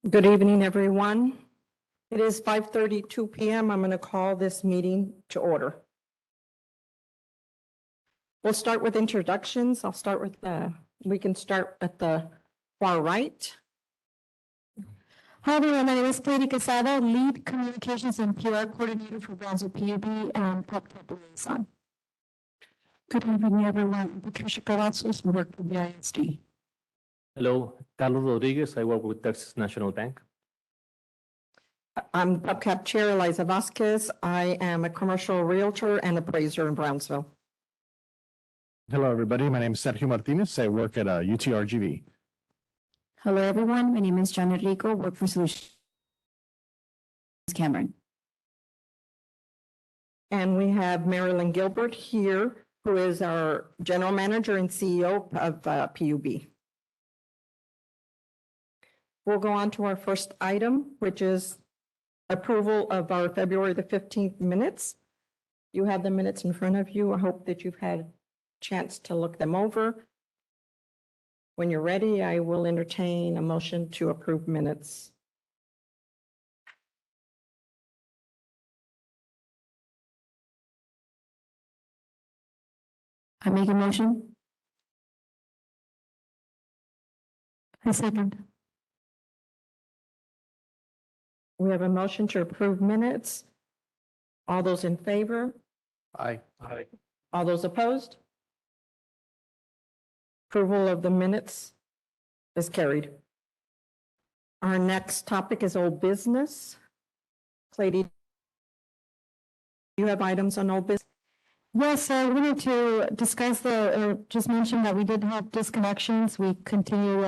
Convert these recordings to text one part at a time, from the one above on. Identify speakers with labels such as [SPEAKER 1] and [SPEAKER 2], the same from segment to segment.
[SPEAKER 1] Good evening, everyone. It is 5:32 p.m. I'm going to call this meeting to order. We'll start with introductions. We can start at the far right.
[SPEAKER 2] Hi, everyone. My name is Katie Casada, Lead Communications and PR Coordinator for Brownsville PUB and PUBCAP Liaison. Good evening, everyone. Patricia Cavazos, I work for the ISD.
[SPEAKER 3] Hello, Carlos Rodriguez. I work with Texas National Bank.
[SPEAKER 1] I'm PUBCAP Chair Eliza Vasquez. I am a commercial realtor and appraiser in Brownsville.
[SPEAKER 4] Hello, everybody. My name is Sergio Martinez. I work at UTRGV.
[SPEAKER 2] Hello, everyone. My name is John Enrico, work for Solutions Cameron.
[SPEAKER 1] And we have Marilyn Gilbert here, who is our General Manager and CEO of PUB. We'll go on to our first item, which is approval of our February the 15th minutes. You have the minutes in front of you. I hope that you've had a chance to look them over. When you're ready, I will entertain a motion to approve minutes.
[SPEAKER 2] I make a motion. I second.
[SPEAKER 1] We have a motion to approve minutes. All those in favor?
[SPEAKER 4] Aye.
[SPEAKER 1] All those opposed? Approval of the minutes is carried. Our next topic is old business. Lady, do you have items on old business?
[SPEAKER 2] Yes, I wanted to discuss just mention that we did have disconnections. We continue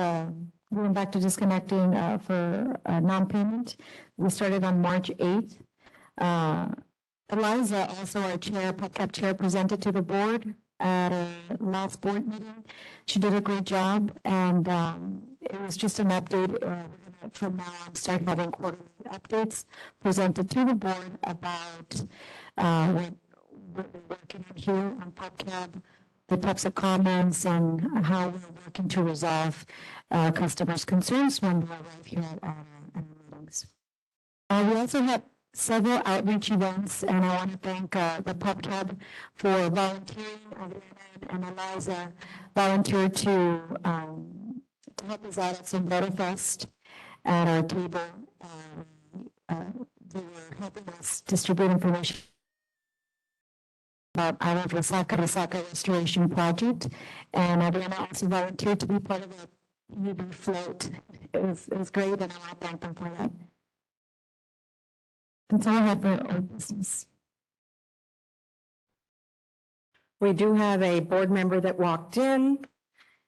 [SPEAKER 2] going back to disconnecting for non-payment. We started on March 8th. Eliza, also our chair, PUBCAP chair, presented to the board at a last board meeting. She did a great job, and it was just an update. From now on, start having quarterly updates presented to the board about what we're working on here on PUBCAP, the types of comments, and how we're working to resolve customers' concerns when they arrive here at our meetings. We also had several outreach events, and I want to thank the PUBCAP for volunteering. Adriana and Eliza volunteered to help us out at Sombrero Fest at our table. They were helping us distribute information about our Resaca Restoration Project, and Adriana also volunteered to be part of the PUB float. It was great, and I want to thank them for that. That's all I have for old business.
[SPEAKER 1] We do have a board member that walked in.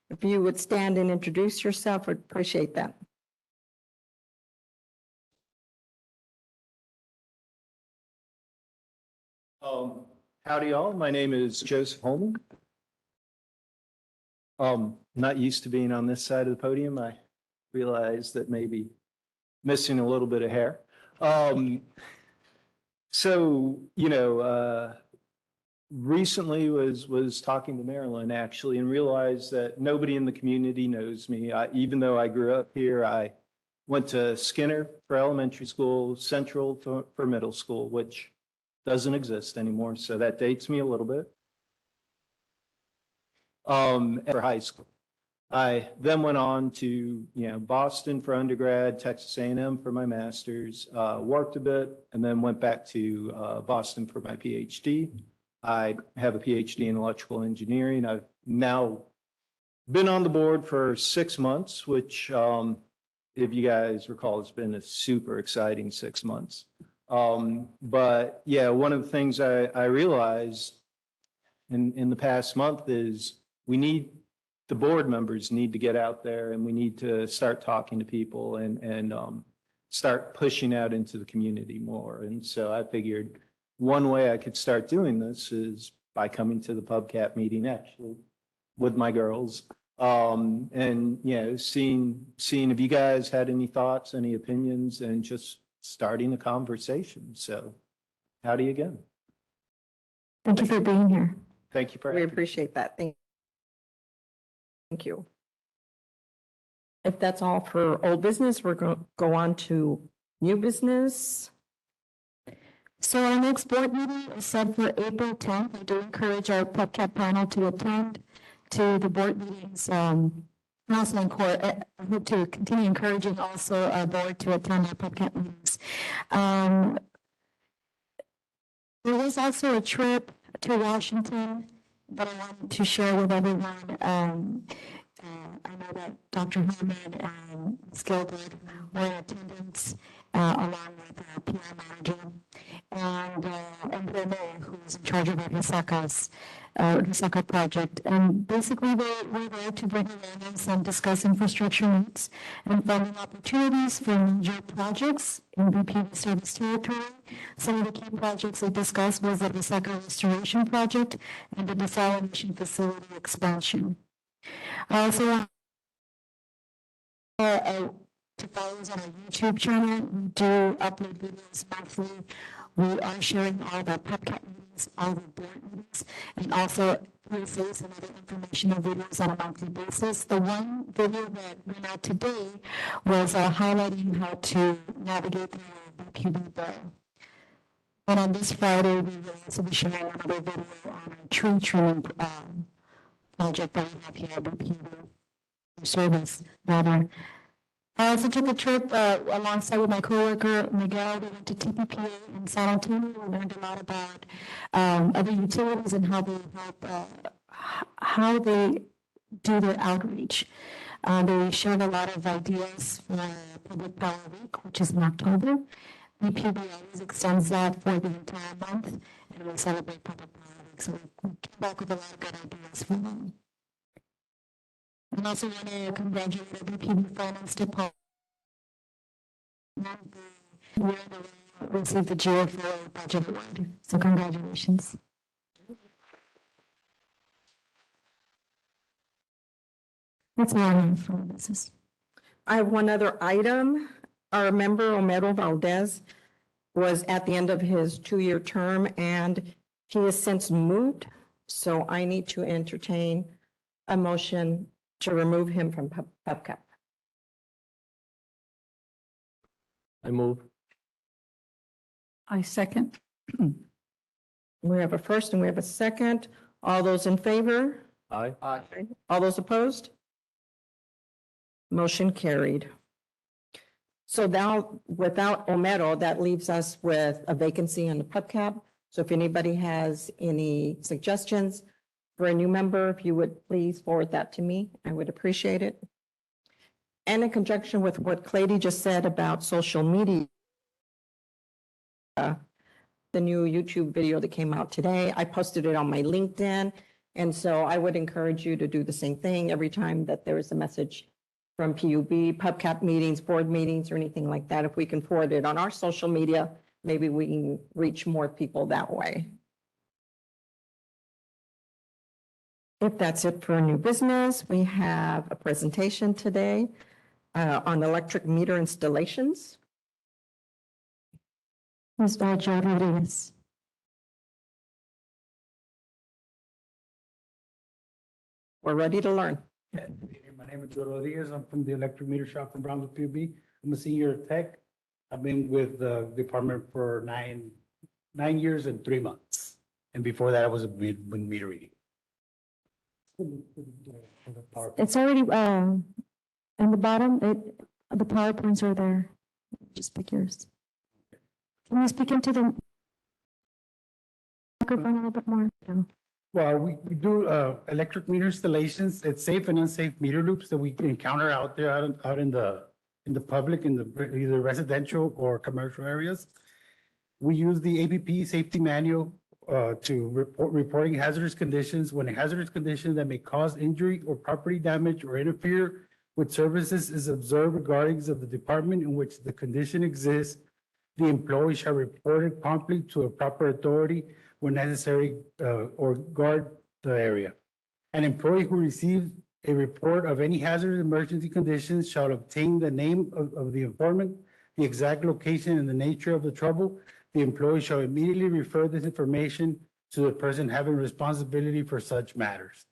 [SPEAKER 1] If you would stand and introduce yourself, I'd appreciate that.
[SPEAKER 5] Howdy all, my name is Joseph Holman. Not used to being on this side of the podium. I realize that maybe missing a little bit of hair. Recently was talking to Marilyn actually and realized that nobody in the community knows me. Even though I grew up here, I went to Skinner for elementary school, Central for middle school, which doesn't exist anymore. So that dates me a little bit. For high school. I then went on to, Boston for undergrad, Texas A&M for my master's, worked a bit, and then went back to Boston for my PhD. I have a PhD in electrical engineering. I've now been on the board for 6 months, which, if you guys recall, has been a super exciting 6 months. But yeah, one of the things I realized in the past month is the board members need to get out there, and we need to start talking to people and start pushing out into the community more. And so I figured one way I could start doing this is by coming to the PUBCAP meeting actually with my girls. And seeing if you guys had any thoughts, any opinions, and just starting a conversation. So howdy again.
[SPEAKER 2] Thank you for being here.
[SPEAKER 5] Thank you for
[SPEAKER 1] We
[SPEAKER 5] having me.
[SPEAKER 1] appreciate that. Thank you. If that's all for old business, we're going to go on to new business.
[SPEAKER 2] So our next board meeting is set for April 10th. I do encourage our PUBCAP panel to attend to the board meetings. Also, I hope to continue encouraging also our board to attend our PUBCAP meetings. There was also a trip to Washington that I wanted to share with everyone. I know that Dr. Herman and Ms. Gilbert were in attendance along with our PR manager and Renee, who is in charge of our Hisaka project. And basically, they were there to bring awareness and discuss infrastructure needs and funding opportunities for major projects in BPV service territory. Some of the key projects they discussed was the Hisaka restoration project and the desalination facility expansion. I also want to follow us on our YouTube channel. We do upload videos monthly. We are sharing all of our PUBCAP meetings, all of our board meetings, and also PSAs and other informational videos on a monthly basis. The one video that went out today was highlighting how to navigate through the BPV bill. And on this Friday, we will also be sharing another video on our tree trimming project that we have here at BPV service, rather. I also took a trip alongside with my coworker Miguel. We went to TPPA in San Antonio. We learned a lot about other utilities and how they do their outreach. They shared a lot of ideas for Public Power Week, which is in October. BPB always extends that for the entire month, and we celebrate Public Power Week. So we came back with a lot of good ideas for them. And also want to congratulate the BPB Finance Department. We received the GFO budget award. So congratulations. That's all I have for business.
[SPEAKER 1] I have one other item. Our member, Homero Valdez, was at the end of his 2-year term and he has since moved. So I need to entertain a motion to remove him from PUBCAP.
[SPEAKER 3] I move.
[SPEAKER 6] I second.
[SPEAKER 1] We have a first and we have a second. All those in favor?
[SPEAKER 3] Aye.
[SPEAKER 1] All those opposed? Motion carried. So now, without Homero, that leaves us with a vacancy on the PUBCAP. So if anybody has any suggestions for a new member, if you would please forward that to me, I would appreciate it. And in conjunction with what Clady just said about social media, the new YouTube video that came out today, I posted it on my LinkedIn. And so I would encourage you to do the same thing every time that there is a message from PUB, PUBCAP meetings, board meetings, or anything like that. If we can forward it on our social media, maybe we can reach more people that way. If that's it for new business, we have a presentation today on electric meter installations.
[SPEAKER 2] Mr. Joe Rodriguez.
[SPEAKER 1] We're ready to learn.
[SPEAKER 7] My name is Joe Rodriguez. I'm from the electric meter shop from Brownsville, PUB. I'm a senior tech. I've been with the department for nine years and 3 months. And before that, I was in meter reading.
[SPEAKER 2] It's already in the bottom. The PowerPoints are there. Just pick yours. Can you speak into the microphone a little bit more? No.
[SPEAKER 7] Well, we do electric meter installations. It's safe and unsafe meter loops that we encounter out there, out in the public, in the either residential or commercial areas. We use the APP safety manual to reporting hazardous conditions. When a hazardous condition that may cause injury or property damage or interfere with services is observed regarding of the department in which the condition exists, the employee shall report it promptly to a proper authority when necessary or guard the area. An employee who receives a report of any hazardous emergency conditions shall obtain the name of the informant, the exact location and the nature of the trouble. The employee shall immediately refer this information to the person having responsibility for such matters.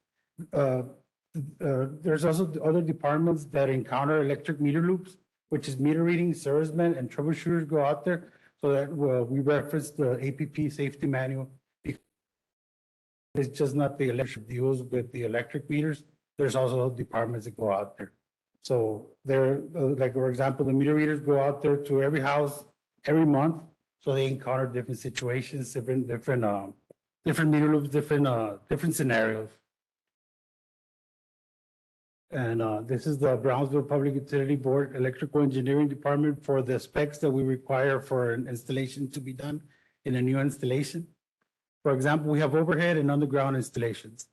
[SPEAKER 7] There's also the other departments that encounter electric meter loops, which is meter reading, servicemen and troubleshooters go out there. So that, we reference the APP safety manual. It's just not the electric deals with the electric meters. There's also departments that go out there. So they're, like, for example, the meter readers go out there to every house every month. So they encounter different situations, different meter loops, different scenarios. And this is the Brownsville Public Utility Board Electrical Engineering Department for the specs that we require for an installation to be done in a new installation. For example, we have overhead and underground installations.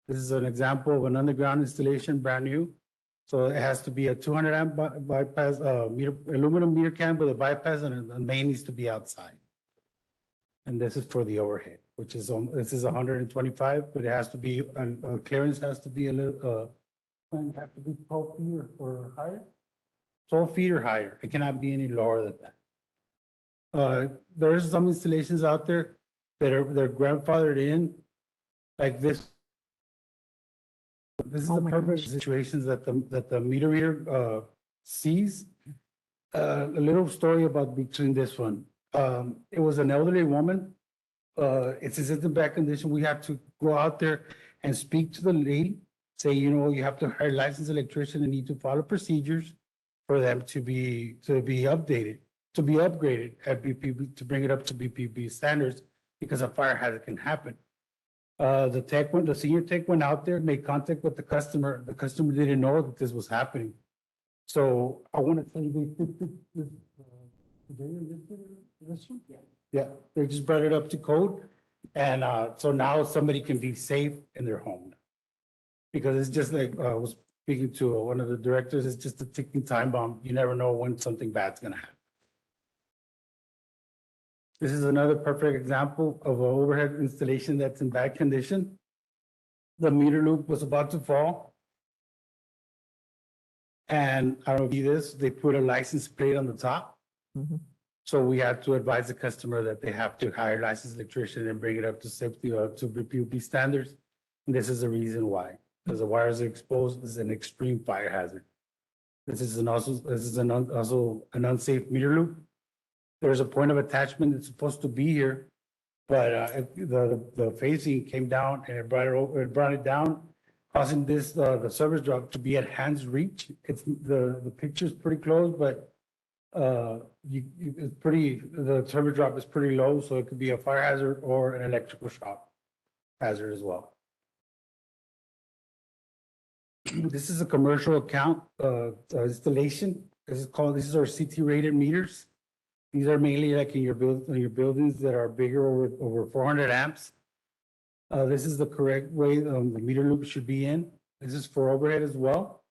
[SPEAKER 7] This is an example of an underground installation, brand new. So it has to be a 200 amp bypass, aluminum meter can with a bypass, and the main needs to be outside. And this is for the overhead, which is, this is 125, but it has to be, clearance has to be a little, have to be 12 feet or higher. 12 feet or higher. It cannot be any lower than that. There's some installations out there that they're grandfathered in, like this. This is the perfect situations that the meter reader sees. A little story about between this one. It was an elderly woman. It's in bad condition. We have to go out there and speak to the lady. Say, you know, you have to hire a licensed electrician and need to follow procedures for them to be updated, to be upgraded at BPB, to bring it up to BPB standards, because a fire hazard can happen. The senior tech went out there, made contact with the customer. The customer didn't know that this was happening. So I want to tell you, they fixed it this one? Yeah, they just brought it up to code. And so now somebody can be safe in their home. Because it's just like, I was speaking to one of the directors, it's just a ticking time bomb. You never know when something bad's gonna happen. This is another perfect example of an overhead installation that's in bad condition. The meter loop was about to fall. And I don't know if you see this, they put a license plate on the top. So we had to advise the customer that they have to hire a licensed electrician and bring it up to safety, to PUB standards. And this is the reason why. Because the wires are exposed, this is an extreme fire hazard. This is also an unsafe meter loop. There's a point of attachment that's supposed to be here, but the facing came down and it brought it down, causing this the service drop to be at hand's reach. It's the picture's pretty close, but the service drop is pretty low, so it could be a fire hazard or an electrical shock hazard as well. This is a commercial account installation. This is our CT rated meters. These are mainly like in your buildings that are bigger over 400 amps. This is the correct way the meter loop should be in. This is for overhead as well.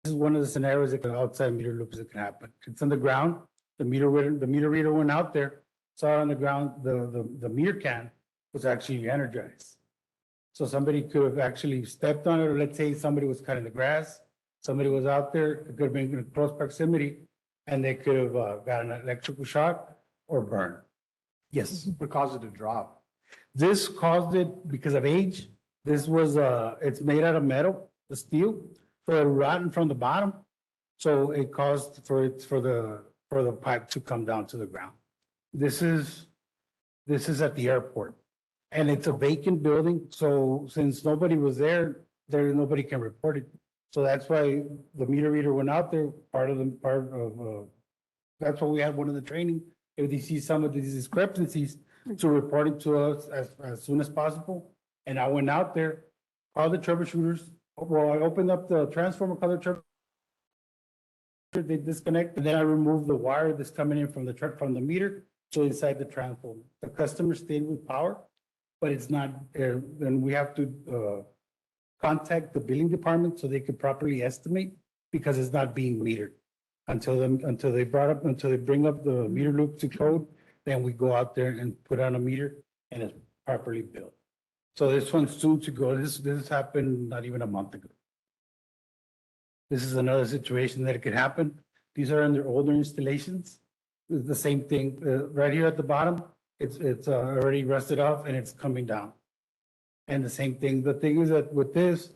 [SPEAKER 7] This is one of the scenarios that outside meter loops that can happen. It's on the ground. The meter reader went out there, saw it on the ground. The meter can was actually energized. So somebody could have actually stepped on it, or let's say somebody was cutting the grass, somebody was out there, it could have been in close proximity, and they could have got an electrical shock or burn. Yes.
[SPEAKER 4] What caused it to drop?
[SPEAKER 7] This caused it because of age. This was, it's made out of metal, the steel, so it rotten from the bottom. So it caused for the pipe to come down to the ground. This is at the airport. And it's a vacant building, so since nobody was there, nobody can report it. So that's why the meter reader went out there, that's why we had one of the training. If they see some of these discrepancies, to report it to us as soon as possible. And I went out there, called the troubleshooters. Well, I opened up the transformer, called the troubleshooter. They disconnect, and then I removed the wire that's coming in from the meter to inside the transformer. The customer stayed with power, but it's not, then we have to contact the billing department so they could properly estimate, because it's not being metered. Until they bring up the meter loop to code, then we go out there and put on a meter and it's properly billed. So this one's soon to go. This happened not even a month ago. This is another situation that it could happen. These are under older installations. It's the same thing, right here at the bottom. It's already rusted off and it's coming down. And the same thing, the thing is that with this,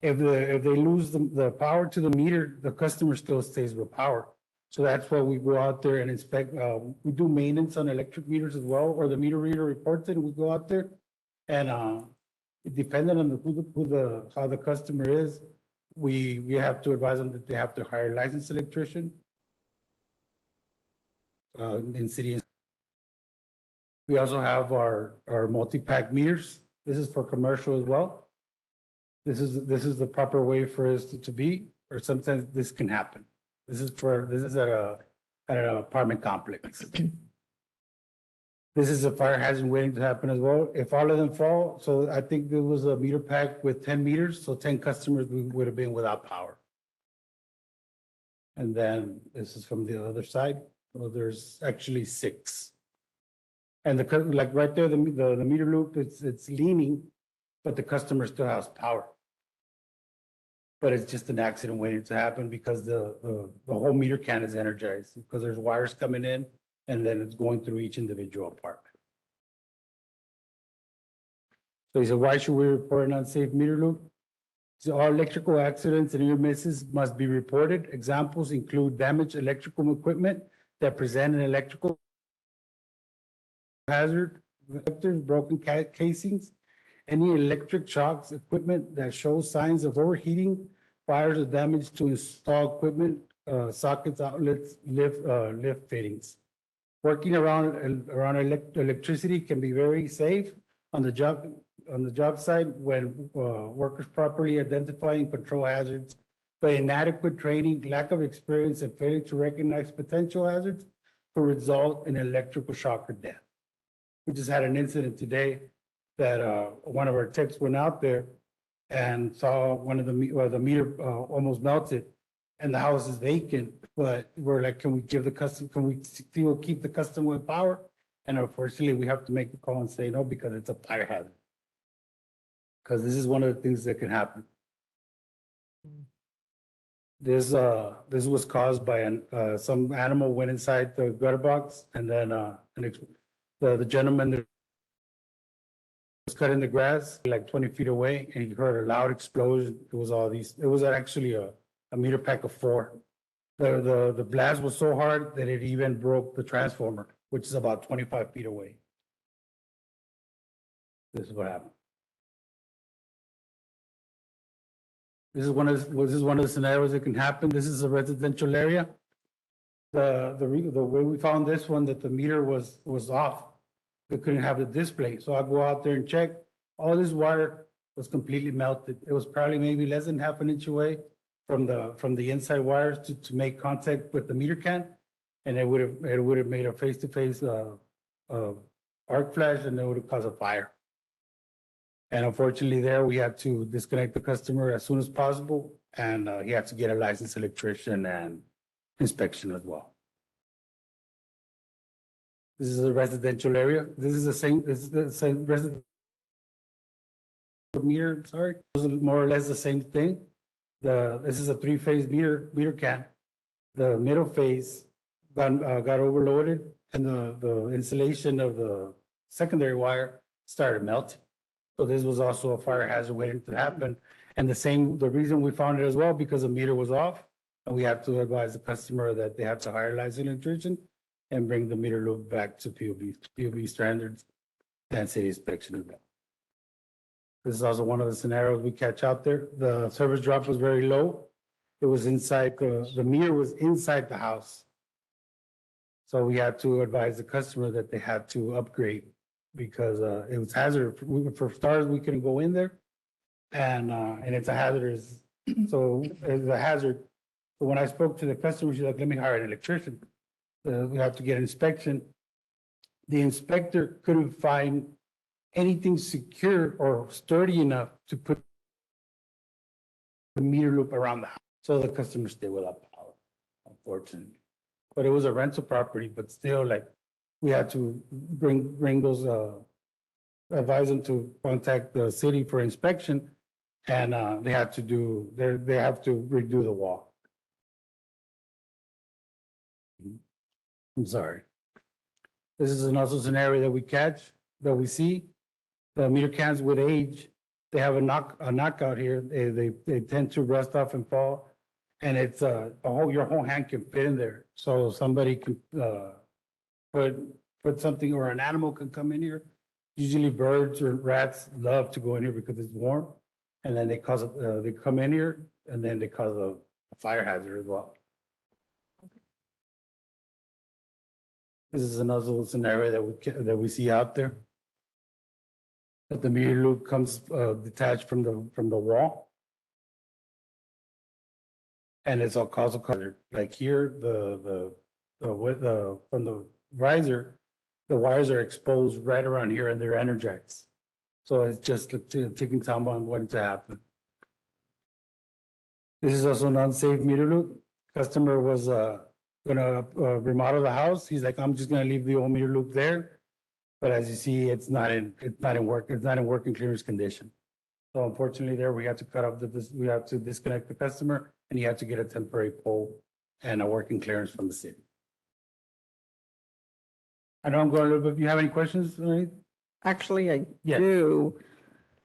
[SPEAKER 7] if they lose the power to the meter, the customer still stays with power. So that's why we go out there and inspect, we do maintenance on electric meters as well, or the meter reader reports it, and we go out there. And, depending on how the customer is, we have to advise them that they have to hire a licensed electrician. In city. We also have our multi-pack meters. This is for commercial as well. This is the proper way for us to be, or sometimes this can happen. This is at an apartment complex. This is a fire hazard waiting to happen as well. If all of them fall, so I think there was a meter pack with 10 meters, so 10 customers would have been without power. And then this is from the other side. Well, there's actually 6. And like right there, the meter loop, it's leaning, but the customer still has power. But it's just an accident waiting to happen because the whole meter can is energized because there's wires coming in and then it's going through each individual apartment. So he said, why should we report an unsafe meter loop? So all electrical accidents and near misses must be reported. Examples include damaged electrical equipment that present an electrical hazard, broken casings, any electric shocks, equipment that shows signs of overheating, fires or damage to installed equipment, sockets, outlets, lift fittings. Working around electricity can be very safe on the job site when workers properly identify and control hazards, but inadequate training, lack of experience, and failure to recognize potential hazards could result in electrical shock or death. We just had an incident today that one of our techs went out there and saw one of the meter almost melted, and the house is vacant. But we're like, can we give the customer? Can we still keep the customer with power? And unfortunately, we have to make the call and say no because it's a fire hazard. Because this is one of the things that can happen. This was caused by some animal went inside the gutter box, and then the gentleman that was cutting the grass like 20 feet away, and he heard a loud explosion. It was actually a meter pack of 4. The blast was so hard that it even broke the transformer, which is about 25 feet away. This is what happened. This is one of the scenarios that can happen. This is a residential area. The way we found this one, that the meter was off. We couldn't have the display. So I go out there and check. All this wire was completely melted. It was probably maybe less than half an inch away from the inside wires to make contact with the meter can. And it would have made a face-to-face arc flash, and it would have caused a fire. And unfortunately there, we had to disconnect the customer as soon as possible. And he had to get a licensed electrician and inspection as well. This is a residential area. This is the same residential meter, sorry. This is more or less the same thing. This is a 3-phase meter can. The middle phase got overloaded, and the insulation of the secondary wire started melting. So this was also a fire hazard waiting to happen. And the reason we found it as well, because the meter was off, and we have to advise the customer that they have to hire a licensed electrician and bring the meter loop back to PUB standards and city inspection as well. This is also one of the scenarios we catch out there. The service drop was very low. It was inside, the meter was inside the house. So we had to advise the customer that they had to upgrade because it was hazardous. For starters, we couldn't go in there, and it's a hazardous. So it's a hazard. So when I spoke to the customer, she's like, "Let me hire an electrician. We have to get an inspection." The inspector couldn't find anything secure or sturdy enough to put the meter loop around the house. So the customer stayed without power, unfortunately. But it was a rental property, but still, like, we had to bring those, advise them to contact the city for inspection, and they have to redo the wall. I'm sorry. This is also a scenario that we see. The meter cans with age, they have a knockout here. They tend to rust off and fall. And it's your whole hand can fit in there. So somebody can put something, or an animal can come in here. Usually birds or rats love to go in here because it's warm. And then they come in here and then they cause a fire hazard as well. This is another scenario that we see out there. That the meter loop comes detached from the wall. And it's all causal color. Like here, from the riser, the wires are exposed right around here and they're energized. So it's just taking time on what to happen. This is also an unsafe meter loop. Customer was gonna remodel the house. He's like, I'm just gonna leave the old meter loop there. But as you see, it's not in working clearance condition. So unfortunately there, we had to cut off we have to disconnect the customer and he had to get a temporary pole and a working clearance from the city. I know I'm going a little bit, you have any questions?
[SPEAKER 1] Actually, I
[SPEAKER 7] Yes.
[SPEAKER 1] do.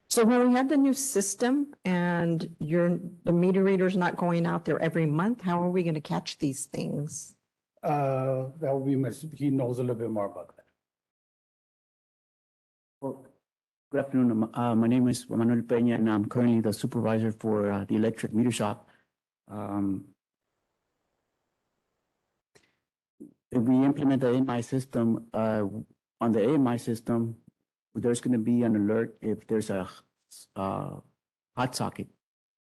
[SPEAKER 1] So when we had the new system and the meter reader's not going out there every month, how are we going to catch these things?
[SPEAKER 7] That would be he knows a little bit more about that.
[SPEAKER 8] Well, good afternoon. My name is Manuel Peña, and I'm currently the supervisor for the electric meter shop. If we implement the AMI system, on the AMI system, there's going to be an alert if there's a hot socket.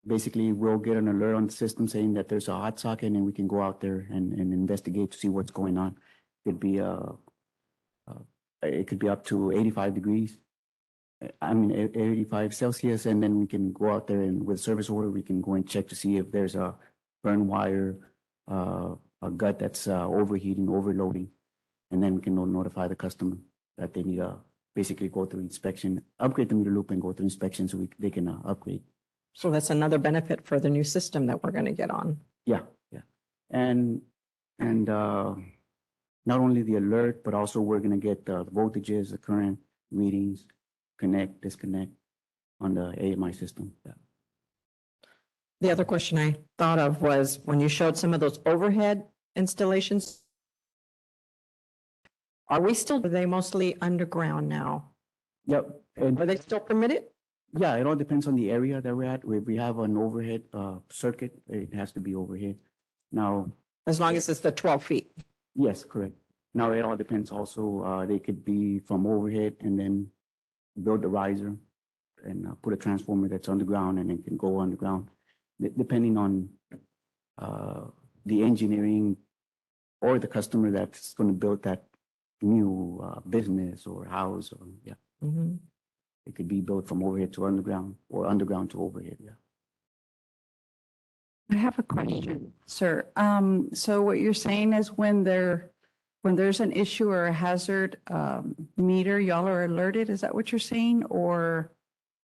[SPEAKER 8] Basically, we'll get an alert on the system saying that there's a hot socket, and we can go out there and investigate to see what's going on. It could be up to 85 degrees. I mean, 85 Celsius, and then we can go out there and with service order, we can go and check to see if there's a burn wire, a gut that's overheating, overloading, and then we can notify the customer that they need to basically go through inspection, upgrade the meter loop and go through inspection so they can upgrade.
[SPEAKER 1] So that's another benefit for the new system that we're going to get on.
[SPEAKER 8] Yeah, yeah. And not only the alert, but also we're going to get the voltages, the current readings, connect, disconnect on the AMI system. Yeah.
[SPEAKER 1] The other question I thought of was when you showed some of those overhead installations, are they mostly underground now?
[SPEAKER 8] Yep. And
[SPEAKER 1] Are they still permitted?
[SPEAKER 8] yeah, it all depends on the area that we're at. If we have an overhead circuit, it has to be overhead. Now,
[SPEAKER 1] As long as it's the 12 feet.
[SPEAKER 8] yes, correct. Now, it all depends also, they could be from overhead and then build the riser and put a transformer that's underground and it can go underground, depending on the engineering or the customer that's going to build that new business or house or, yeah.
[SPEAKER 1] Mhm.
[SPEAKER 8] It could be built from overhead to underground or underground to overhead, yeah.
[SPEAKER 6] I have a question, sir. So what you're saying is when there's an issue or a hazard meter, y'all are alerted? Is that what you're saying? Or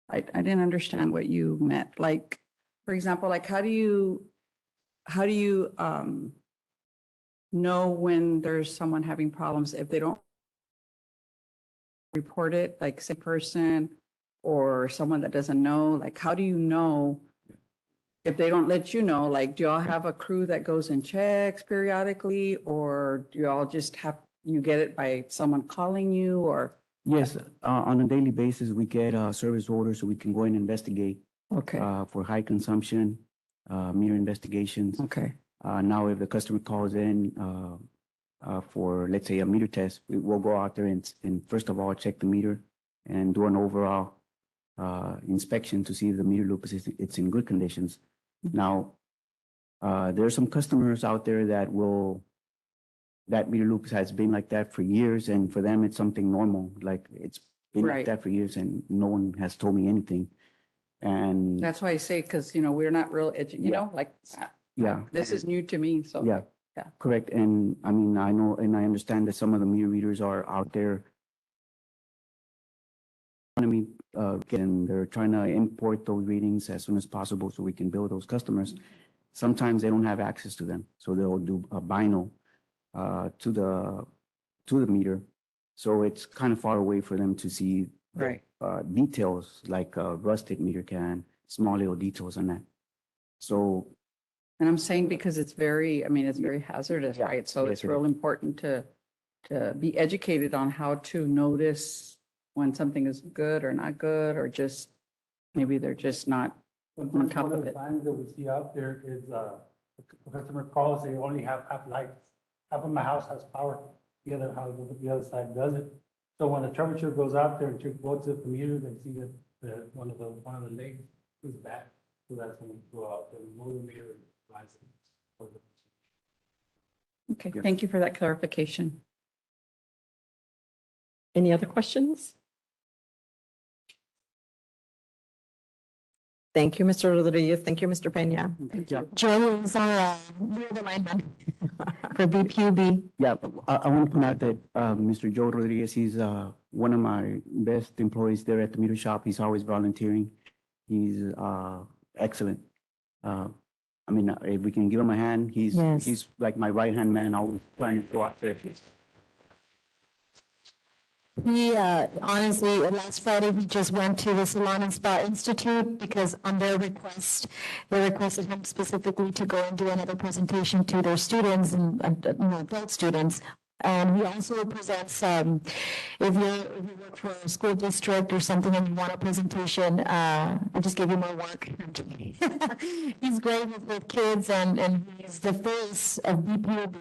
[SPEAKER 6] I didn't understand what you meant. Like, for example, like how do you know when there's someone having problems if they don't report it, like same person or someone that doesn't know? Like, how do you know if they don't let you know? Like, do y'all have a crew that goes and checks periodically, or do y'all just you get it by someone calling you, or?
[SPEAKER 8] Yes, on a daily basis, we get service orders so we can go and investigate
[SPEAKER 1] Okay,
[SPEAKER 8] for high consumption, meter investigations.
[SPEAKER 1] okay.
[SPEAKER 8] Now, if the customer calls in for, let's say, a meter test, we'll go out there and first of all, check the meter and do an overall inspection to see if the meter loop it's in good conditions. Now, there are some customers out there that meter loop has been like that for years, and for them, it's something normal. Like it's been like
[SPEAKER 6] Right.
[SPEAKER 8] that for years, and no one has told me anything. And
[SPEAKER 6] That's why I say, because, we're not real, like,
[SPEAKER 8] yeah,
[SPEAKER 6] this is new to me, so.
[SPEAKER 8] yeah,
[SPEAKER 6] Yeah.
[SPEAKER 8] correct. And I mean, I know and I understand that some of the meter readers are out there. And they're trying to import those readings as soon as possible so we can bill those customers. Sometimes they don't have access to them, so they'll do a bino to the meter. So it's kind of far away for them to see
[SPEAKER 6] Right.
[SPEAKER 8] details like a rusted meter can, small little details on that. So
[SPEAKER 6] And I'm saying because it's very, I mean, it's very hazardous,
[SPEAKER 8] Yeah.
[SPEAKER 6] right? So
[SPEAKER 8] Yes,
[SPEAKER 6] it's
[SPEAKER 8] it
[SPEAKER 6] real
[SPEAKER 8] is.
[SPEAKER 6] important to be educated on how to notice when something is good or not good, or just, maybe they're just not on top
[SPEAKER 7] One
[SPEAKER 6] of
[SPEAKER 7] of the
[SPEAKER 6] it.
[SPEAKER 7] signs that we see out there is, the customer calls, they only have half lights. Half of my house has power, the other house, the other side doesn't. So when the troubleshooter goes out there and goes to the meter, they see that one of the legs is bad. So that's when we go out there, remove the meter and rise it.
[SPEAKER 6] Okay, thank you for that clarification.
[SPEAKER 1] Any other questions? Thank you, Mr. Rodriguez. Thank you, Mr. Peña.
[SPEAKER 8] yeah,
[SPEAKER 2] Joe is our lead alignment for BPUB.
[SPEAKER 8] yeah, I want to point out that Mr. Joe Rodriguez, he's one of my best employees there at the meter shop. He's always volunteering. He's excellent. I mean, if we can give him a hand,
[SPEAKER 2] Yes.
[SPEAKER 8] he's like my right-hand man. Always trying to go out there.
[SPEAKER 2] He, honestly, last Friday, we just went to the Salon and Spa Institute because on their request, they requested him specifically to go and do another presentation to their students and, adult students. And he also presents, if you work for a school district or something and you want a presentation, I just give you more work. He's great with kids and he's the face of BPUB.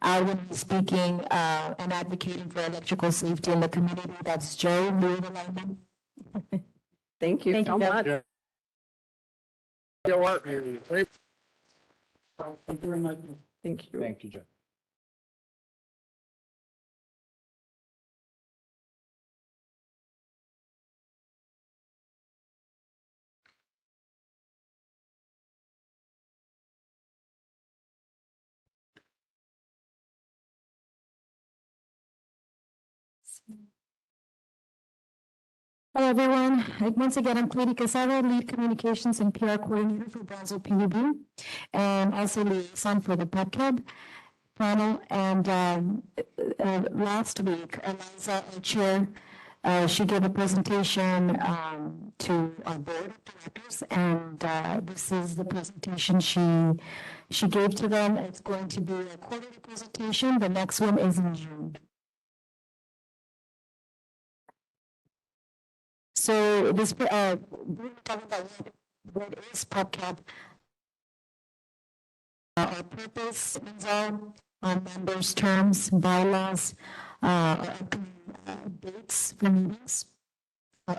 [SPEAKER 2] When he's speaking and advocating for electrical safety in the community. That's Joe, lead alignment.
[SPEAKER 1] Thank you
[SPEAKER 2] Thank
[SPEAKER 1] so
[SPEAKER 2] you,
[SPEAKER 1] much.
[SPEAKER 7] Thank you very much.
[SPEAKER 1] Thank you.
[SPEAKER 4] Thank you, Joe.
[SPEAKER 2] Hello, everyone. Once again, I'm Katie Casado, Lead Communications and PR Coordinator for Brownsville PUB, and also liaison for the PUBCAP panel. And last week, Eliza, our chair, she gave a presentation to our board of directors, and this is the presentation she gave to them. It's going to be a quarterly presentation. The next one is in June. So this, we're talking about what is PUBCAP. Our purpose, our members' terms, bylaws, our upcoming dates for meetings, our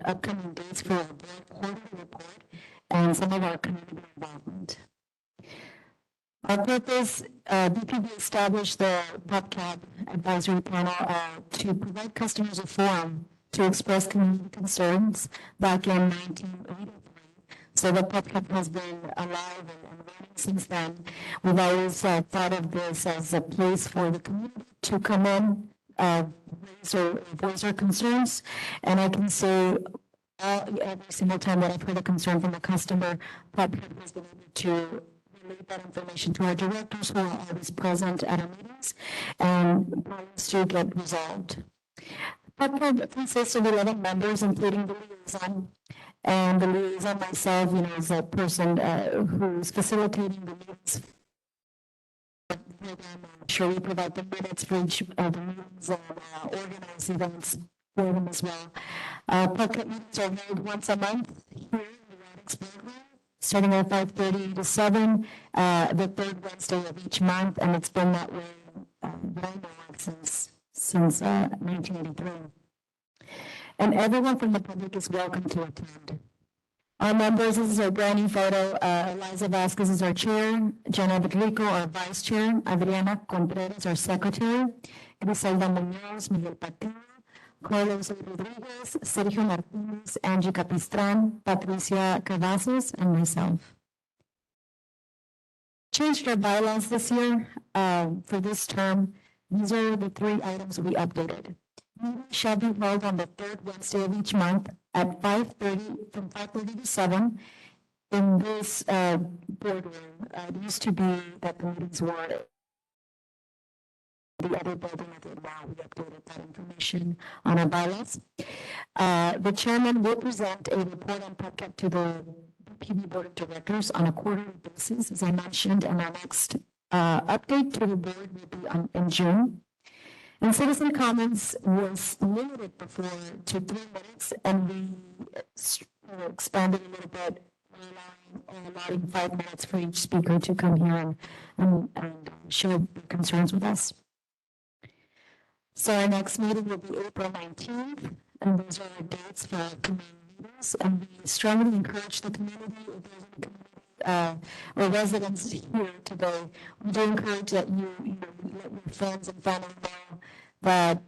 [SPEAKER 2] upcoming dates for our board quarterly report, and some of our community involvement. Our purpose, BPB established the PUBCAP advisory panel to provide customers a forum to express community concerns back in 1983. So the PUBCAP has been alive and running since then. We've always thought of this as a place for the community to come in, voice our concerns. And I can say every single time that I've heard a concern from a customer, PUBCAP has been able to relate that information to our directors who are always present at our meetings and problems to get resolved. PUBCAP consists of 11 members, including the liaison. And the liaison myself, is a person who's facilitating the meetings. I'm sure we provide the minutes for each of the meetings and organize events for them as well. PUBCAP meetings are held once a month here in the Radix Boardroom, starting at 5:30 to 7, the third Wednesday of each month, and it's been that way since 1983. And everyone from the public is welcome to attend. Our members, this is our brand new photo. Eliza Vasquez is our chair, Jenna Viglico, our vice chair, Adriana Contreras, our secretary, Griselda Munoz, Miguel Patino, Carlos Rodriguez, Sergio Martinez, Angie Capistran, Patricia Cavazos, and myself. Changed our bylaws this year for this term. These are the 3 items we updated. Meetings shall be held on the third Wednesday of each month at 5:30, from 5:30 to 7 in this boardroom. It used to be that the meetings were the other building at the now. We updated that information on our bylaws. The chairman will present a report on PUBCAP to the PB Board of Directors on a quarterly basis, as I mentioned, and our next update to the board will be in June. And citizen comments was limited before to 3 minutes, and we expanded a little bit, allowing 5 minutes for each speaker to come here and share their concerns with us. So our next meeting will be April 19th, and those are our dates for our community meetings. And we strongly encourage the community, if there's any community or residents here today, we do encourage that you let your friends and family know that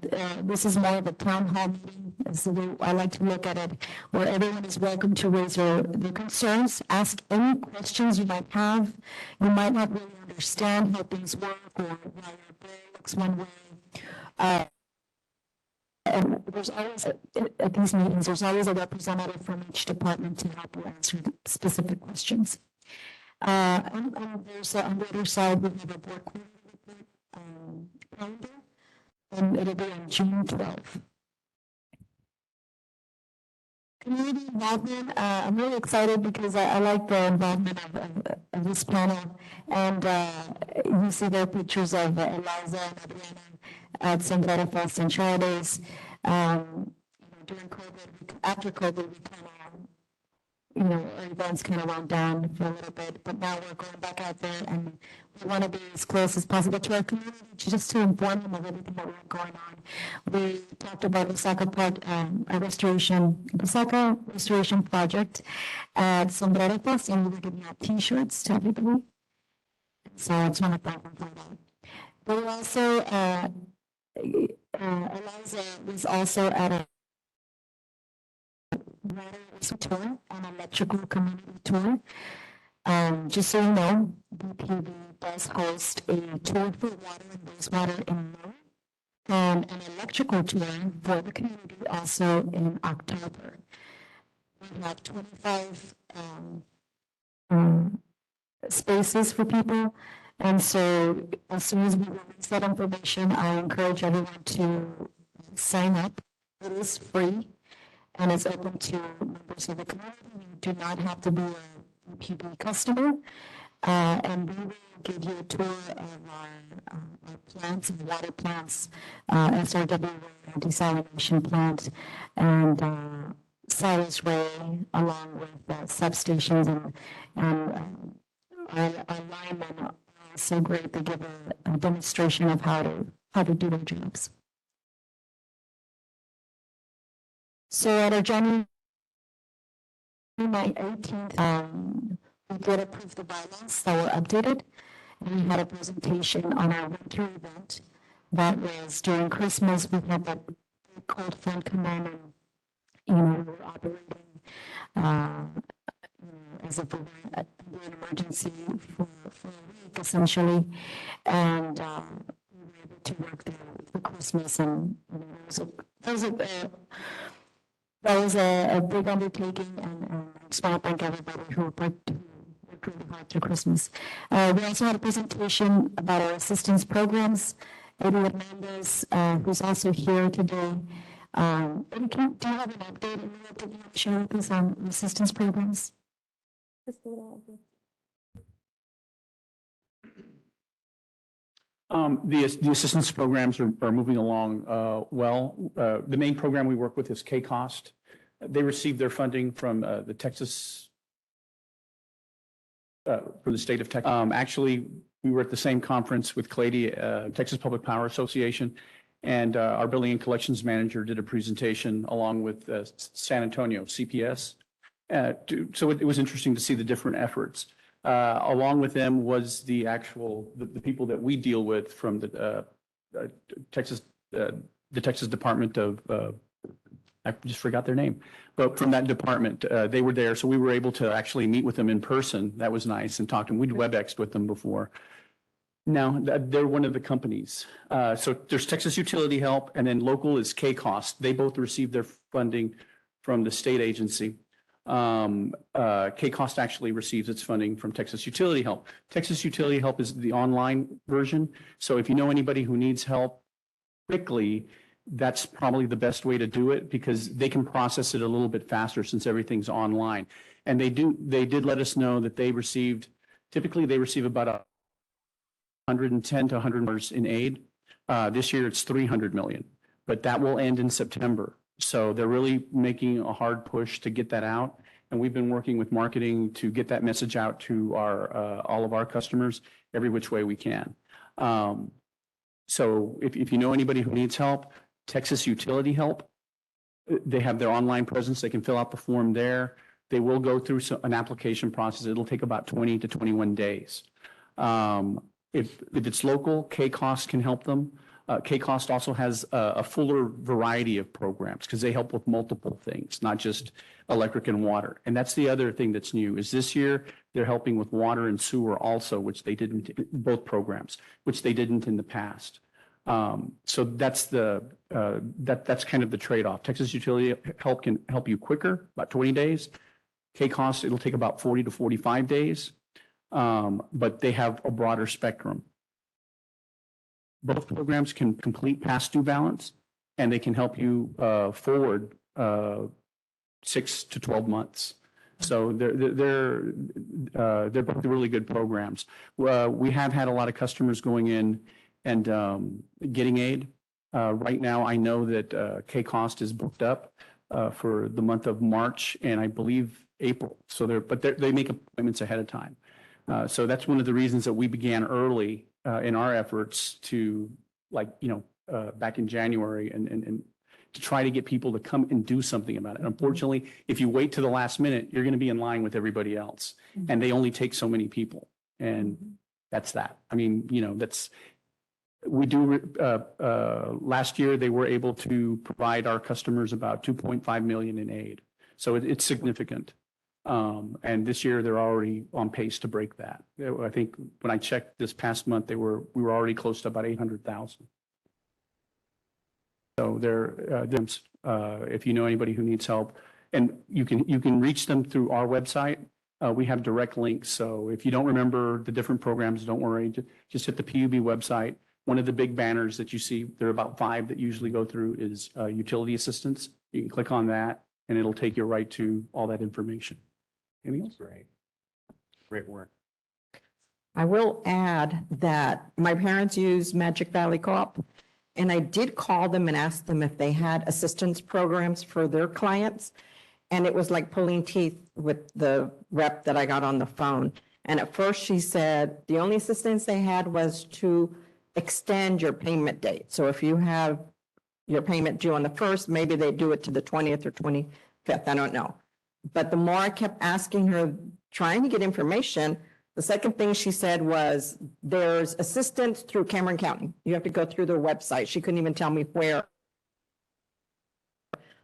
[SPEAKER 2] this is more of a town hall meeting. So I like to look at it where everyone is welcome to raise their concerns, ask any questions you might have. You might not really understand how things work or why your bill looks one way. And there's always, at these meetings, there's always a representative from each department to help you answer the specific questions. And there's on the other side, we have a board calendar, and it'll be on June 12th. Community involvement, I'm really excited because I like the involvement of this panel. And you see there pictures of Eliza and Adriana at Sombrero Fest and Fridays. During COVID, after COVID, we kind of, our events kind of wound down for a little bit, but now we're going back out there and we want to be as close as possible to our community, just to inform them of everything that we have going on. We talked about the Osaka restoration project at Sombrero Fest, and we were giving out T-shirts to everybody. So I just want to thank them for that. But we also, Eliza was also at a water tour, an electrical community tour. Just so you know, BPB does host a tour for water and wastewater in May, and an electrical tour for the community also in October. We have 25 spaces for people. And so as soon as we release that information, I encourage everyone to sign up. It is free and it's open to members of the community. You do not have to be a PB customer. And we will give you a tour of our plants, and water plants, SRW desalination plant, and Cyrus Ray, along with substations and our linemen are so great. They give a demonstration of how to do their jobs. So at our January 18th, we did approve the bylaws that were updated. And we had a presentation on our winter event. That was during Christmas. We had that cold front come in, and we were operating as if we were an emergency for a week, essentially. And we were able to work there for Christmas, and that was a big undertaking, and I just want to thank everybody who worked really hard through Christmas. We also had a presentation about our assistance programs. Eddie Hernandez, who's also here today. Eddie, do you have an update? Any update you want to share with us on assistance programs?
[SPEAKER 9] The assistance programs are moving along well. The main program we work with is KCOST. They received their funding from the Texas, for the state of Texas. Actually, we were at the same conference with CLADI, Texas Public Power Association, and our billing and collections manager did a presentation along with San Antonio, CPS. So it was interesting to see the different efforts. Along with them was the people that we deal with from the Texas Department of, I just forgot their name, but from that department, they were there. So we were able to actually meet with them in person. That was nice, and talk to them. We'd WebExed with them before. Now they're one of the companies. So there's Texas Utility Help, and then local is KCOST. They both received their funding from the state agency. K-Cost actually receives its funding from Texas Utility Help. Texas Utility Help is the online version. So if you know anybody who needs help quickly, that's probably the best way to do it because they can process it a little bit faster since everything's online. And they did let us know that typically they receive about 110 to 100 in aid. This year it's 300 million, but that will end in September. So they're really making a hard push to get that out. And we've been working with marketing to get that message out to all of our customers every which way we can. So if you know anybody who needs help, Texas Utility Help, they have their online presence. They can fill out the form there. They will go through an application process. It'll take about 20 to 21 days. If it's local, K-Cost can help them. K-Cost also has a fuller variety of programs because they help with multiple things, not just electric and water. And that's the other thing that's new is this year they're helping with water and sewer also, which they didn't, both programs, which they didn't in the past. So that's that's kind of the trade-off. Texas Utility Help can help you quicker, about 20 days. K-Cost, it'll take about 40 to 45 days, but they have a broader spectrum. Both programs can complete past due balance, and they can help you forward 6 to 12 months. So they're both really good programs. We have had a lot of customers going in and getting aid. Right now, I know that K-Cost is booked up for the month of March and I believe April. So they make appointments ahead of time. So that's one of the reasons that we began early in our efforts to back in January and to try to get people to come and do something about it. Unfortunately, if you wait to the last minute, you're going to be in line with everybody else and they only take so many people. And that's that. I mean, last year they were able to provide our customers about 2.5 million in aid. So it's significant. And this year they're already on pace to break that. I think when I checked this past month, we were already close to about 800,000. So if you know anybody who needs help, and you can reach them through our website. We have direct links. So if you don't remember the different programs, don't worry. Just hit the PUB website. One of the big banners that you see, there are about 5 that usually go through, is utility assistance. You can click on that and it'll take you right to all that information. Anything else? Great work.
[SPEAKER 1] I will add that my parents use Magic Valley Co-op, and I did call them and ask them if they had assistance programs for their clients. And it was like pulling teeth with the rep that I got on the phone. And at first she said the only assistance they had was to extend your payment date. So if you have your payment due on the 1st, maybe they do it to the 20th or 25th. I don't know. But the more I kept asking her, trying to get information, the second thing she said was there's assistance through Cameron County. You have to go through their website. She couldn't even tell me where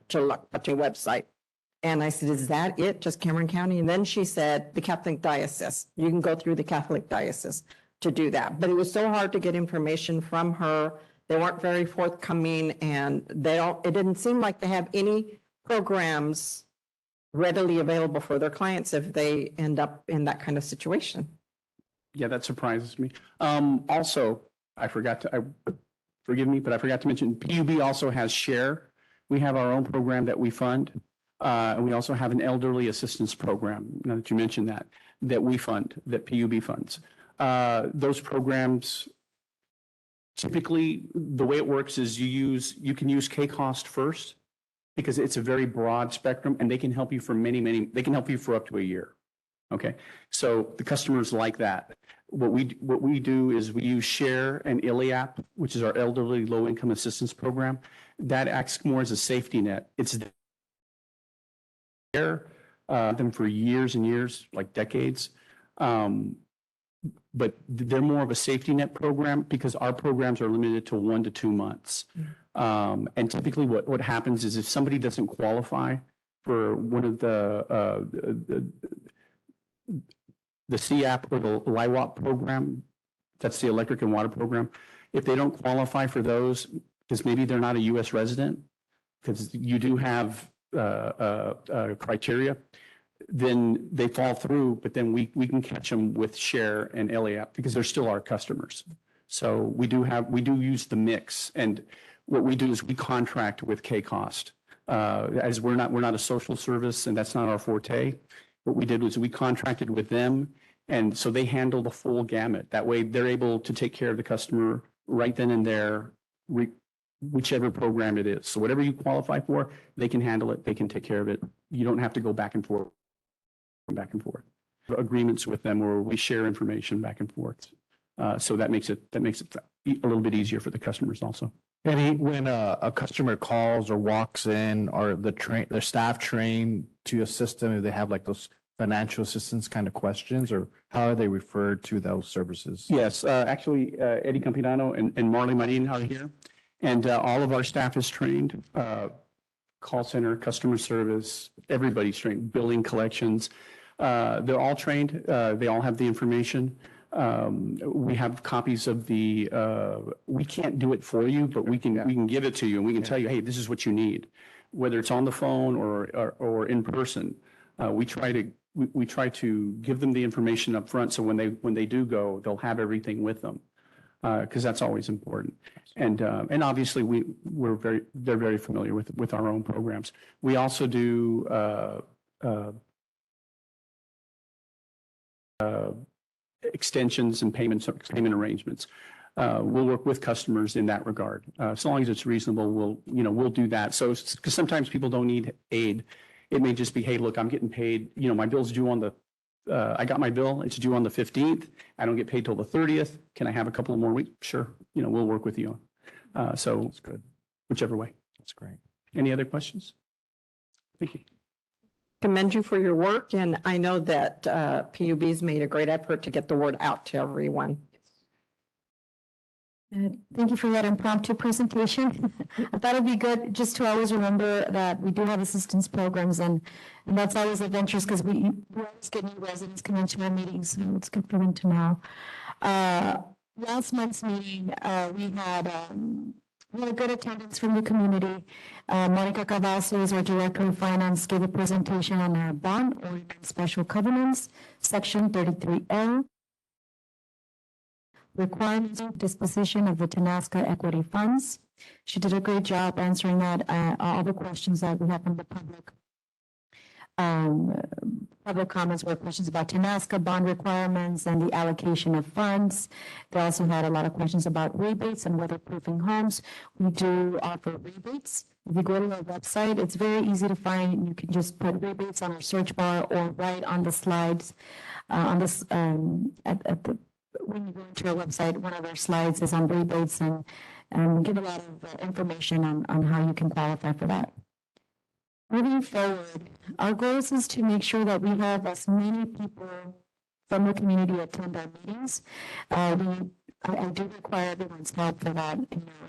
[SPEAKER 1] to look at your website. And I said, is that it? Just Cameron County? And then she said, the Catholic Diocese. You can go through the Catholic Diocese to do that. But it was so hard to get information from her. They weren't very forthcoming, and it didn't seem like they have any programs readily available for their clients if they end up in that kind of situation.
[SPEAKER 9] Yeah, that surprises me. Also, forgive me, but I forgot to mention, PUB also has Share. We have our own program that we fund. And we also have an elderly assistance program, now that you mentioned that we fund, that PUB funds. Those programs, typically, the way it works is you can use K-Cost first because it's a very broad spectrum and they can help you for they can help you for up to a year. Okay, so the customers like that. What we do is we use Share and ILIAP, which is our elderly low income assistance program. That acts more as a safety net. It's there them for years and years, like decades. But they're more of a safety net program because our programs are limited to 1 to 2 months. And typically what happens is if somebody doesn't qualify for one of the CAP or the LIWAP program, that's the electric and water program, if they don't qualify for those, because maybe they're not a U.S. resident, because you do have criteria, then they fall through, but then we can catch them with Share and LAF because they're still our customers. So we do use the mix. And what we do is we contract with K-Cost. As we're not a social service and that's not our forte. What we did was we contracted with them. And so they handle the full gamut. That way they're able to take care of the customer right then and there, whichever program it is. So whatever you qualify for, they can handle it. They can take care of it. You don't have to go back and forth. Agreements with them where we share information back and forth. So that makes it a little bit easier for the customers also.
[SPEAKER 4] Eddie, when a customer calls or walks in, are the staff trained to assist them if they have like those financial assistance kind of questions, or how are they referred to those services?
[SPEAKER 9] Yes, actually, Eddie Campirano and Marley Marin are here. And all of our staff is trained, call center, customer service, everybody's trained, billing, collections. They're all trained. They all have the information. We have copies of we can't do it for you, but we can give it to you and we can tell you, hey, this is what you need. Whether it's on the phone or in person, we try to give them the information up front. So when they do go, they'll have everything with them. Because that's always important. And obviously they're very familiar with our own programs. We also do extensions and payment arrangements. We'll work with customers in that regard. As long as it's reasonable, we'll do that. So, because sometimes people don't need aid. It may just be, hey, look, I'm getting paid, my bill's due on I got my bill, it's due on the 15th. I don't get paid till the 30th. Can I have a couple of more weeks? Sure. We'll work with you on. So
[SPEAKER 4] That's good.
[SPEAKER 9] whichever way.
[SPEAKER 4] That's great.
[SPEAKER 9] Any other questions? Thank you.
[SPEAKER 1] Commend you for your work, and I know that PUB's made a great effort to get the word out to everyone.
[SPEAKER 2] Thank you for that impromptu presentation. I thought it'd be good just to always remember that we do have assistance programs, and that's always adventurous because we always get new residents come into our meetings, so it's good for them to know. Last month's meeting, we had a good attendance from the community. Monica Cavazos, our Director of Finance, gave a presentation on our bond ordinance special covenants, Section 33L. Requirements of disposition of the Tenasca equity funds. She did a great job answering all the questions that we have from the public. Public comments were questions about Tenasca bond requirements and the allocation of funds. They also had a lot of questions about rebates and weatherproofing homes. We do offer rebates. If you go to our website, it's very easy to find. You can just put rebates on our search bar or right on the slides when you go into our website, one of our slides is on rebates and give a lot of information on how you can qualify for that. Moving forward, our goal is to make sure that we have as many people from the community attend our meetings. I do require everyone's help for that.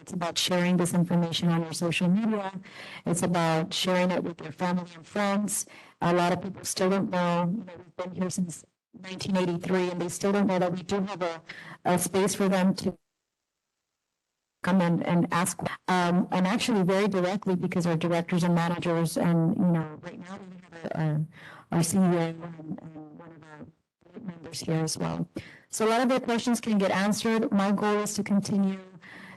[SPEAKER 2] It's about sharing this information on your social media. It's about sharing it with your family and friends. A lot of people still don't know. We've been here since 1983, and they still don't know that we do have a space for them to come and ask, and actually very directly, because our directors and managers, and right now we have our CEO and one of our board members here as well. So a lot of their questions can get answered. My goal is to continue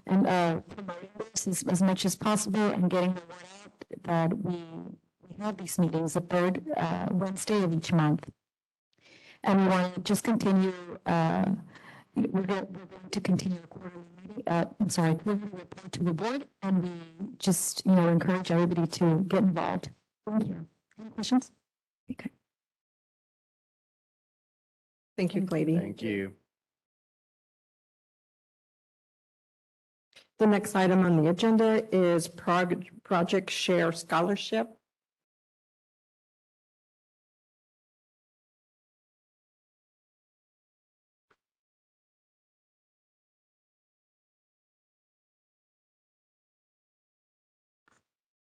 [SPEAKER 2] and promoting this as much as possible and getting the word out that we have these meetings the third Wednesday of each month. And we want to just continue, we're going to continue a quarterly report to the board, and we just, encourage everybody to get involved. Thank you. Any questions? Okay.
[SPEAKER 1] Thank you, Clady.
[SPEAKER 4] Thank you.
[SPEAKER 1] The next item on the agenda is Project Share Scholarship.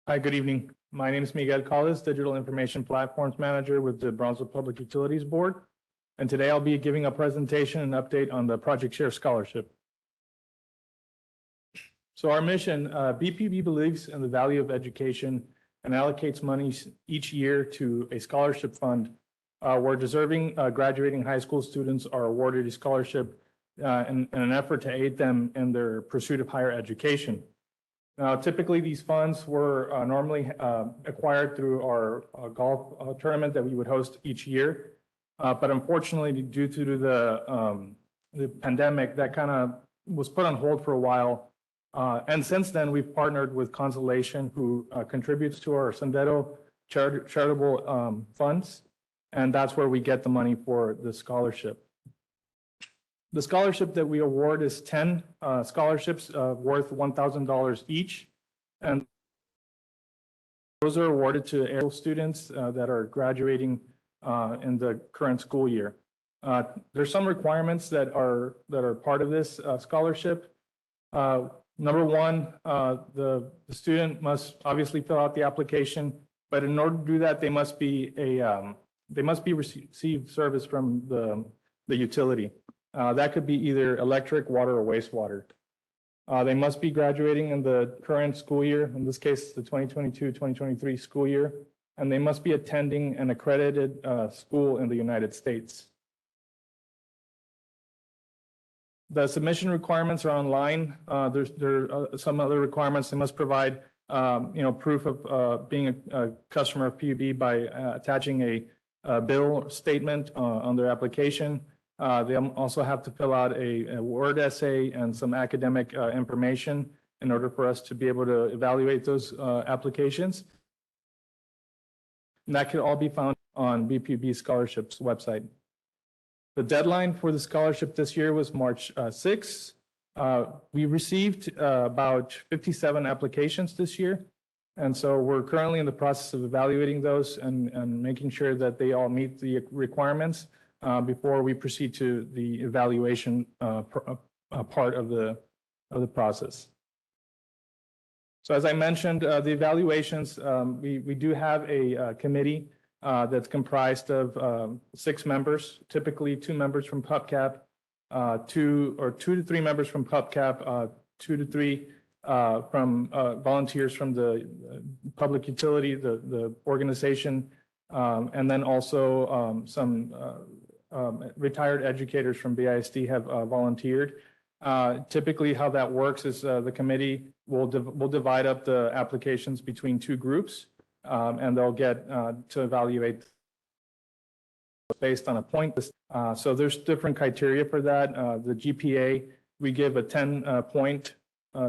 [SPEAKER 10] Hi, good evening. My name is Miguel Calles, Digital Information Platforms Manager with the Brownsville Public Utilities Board. And today I'll be giving a presentation and update on the Project Share Scholarship. So our mission, BPB believes in the value of education and allocates monies each year to a scholarship fund where deserving graduating high school students are awarded a scholarship in an effort to aid them in their pursuit of higher education. Now, typically, these funds were normally acquired through our golf tournament that we would host each year. But unfortunately, due to the pandemic, that kind of was put on hold for a while. And since then, we've partnered with Constellation, who contributes to our Sendero charitable funds. And that's where we get the money for the scholarship. The scholarship that we award is 10 scholarships worth $1,000 each. And those are awarded to aerial students that are graduating in the current school year. There's some requirements that are part of this scholarship. Number one, the student must obviously fill out the application, but in order to do that, they must receive service from the utility. That could be either electric, water, or wastewater. They must be graduating in the current school year, in this case, the 2022-2023 school year, and they must be attending an accredited school in the United States. The submission requirements are online. There are some other requirements. They must provide, proof of being a customer of PUB by attaching a bill statement on their application. They also have to fill out a Word essay and some academic information in order for us to be able to evaluate those applications. And that can all be found on BPB Scholarships website. The deadline for the scholarship this year was March 6th. We received about 57 applications this year. And so we're currently in the process of evaluating those and making sure that they all meet the requirements before we proceed to the evaluation part of the process. So as I mentioned, the evaluations, we do have a committee that's comprised of 6 members, typically 2 members from PUBCAP, 2 to 3 members from PUBCAP, 2 to 3 from volunteers from the public utility, the organization, and then also some retired educators from BISD have volunteered. Typically, how that works is the committee will divide up the applications between 2 groups, and they'll get to evaluate based on a point. So there's different criteria for that. The GPA, we give a 10-point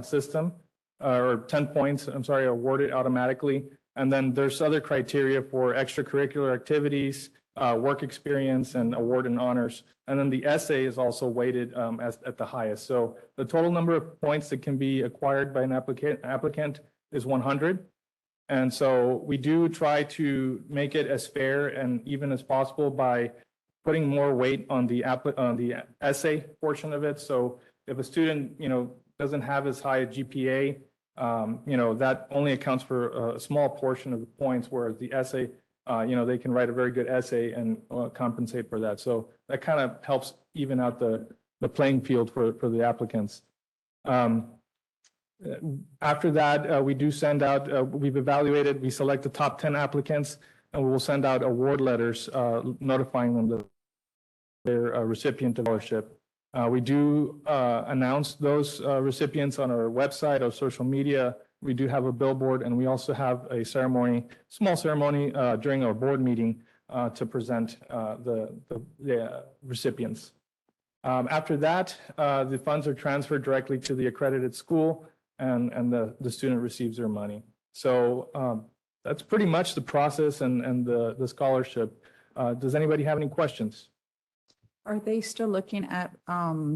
[SPEAKER 10] system, or 10 points, I'm sorry, awarded automatically. And then there's other criteria for extracurricular activities, work experience, and award and honors. And then the essay is also weighted at the highest. So the total number of points that can be acquired by an applicant is 100. And so we do try to make it as fair and even as possible by putting more weight on the essay portion of it. So if a student, doesn't have as high a GPA, that only accounts for a small portion of the points, whereas the essay, they can write a very good essay and compensate for that. So that kind of helps even out the playing field for the applicants. After that, we do send out, we've evaluated, we select the top 10 applicants, and we will send out award letters notifying them that they're a recipient of scholarship. We do announce those recipients on our website, our social media. We do have a billboard, and we also have a ceremony, small ceremony during our board meeting to present the recipients. After that, the funds are transferred directly to the accredited school, and the student receives their money. So that's pretty much the process and the scholarship. Does anybody have any questions?
[SPEAKER 6] Are they still looking at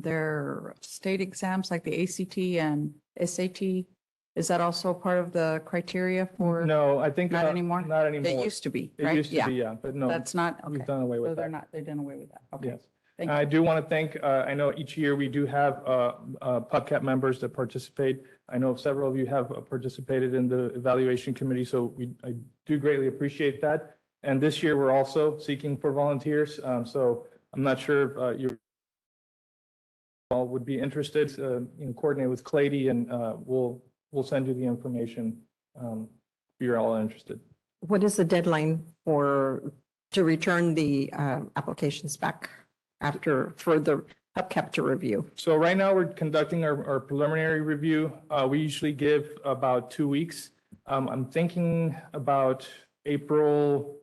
[SPEAKER 6] their state exams like the ACT and SAT? Is that also part of the criteria for?
[SPEAKER 10] No, I think
[SPEAKER 6] Not anymore?
[SPEAKER 10] Not anymore.
[SPEAKER 6] It used to be,
[SPEAKER 10] It
[SPEAKER 6] right?
[SPEAKER 10] used to be, yeah, but no,
[SPEAKER 6] That's not, okay.
[SPEAKER 10] we've done away
[SPEAKER 6] So
[SPEAKER 10] with
[SPEAKER 6] they're
[SPEAKER 10] that.
[SPEAKER 6] not, they've done away with that. Okay.
[SPEAKER 10] Yes.
[SPEAKER 6] Thank
[SPEAKER 10] I
[SPEAKER 6] you.
[SPEAKER 10] do want to thank, I know each year we do have PUBCAP members that participate. I know several of you have participated in the evaluation committee, so I do greatly appreciate that. And this year, we're also seeking for volunteers. So I'm not sure if you all would be interested, coordinate with Clady, and we'll send you the information you're all interested.
[SPEAKER 1] What is the deadline to return the applications back after further PUBCAP to review?
[SPEAKER 10] So right now, we're conducting our preliminary review. We usually give about 2 weeks. I'm thinking about April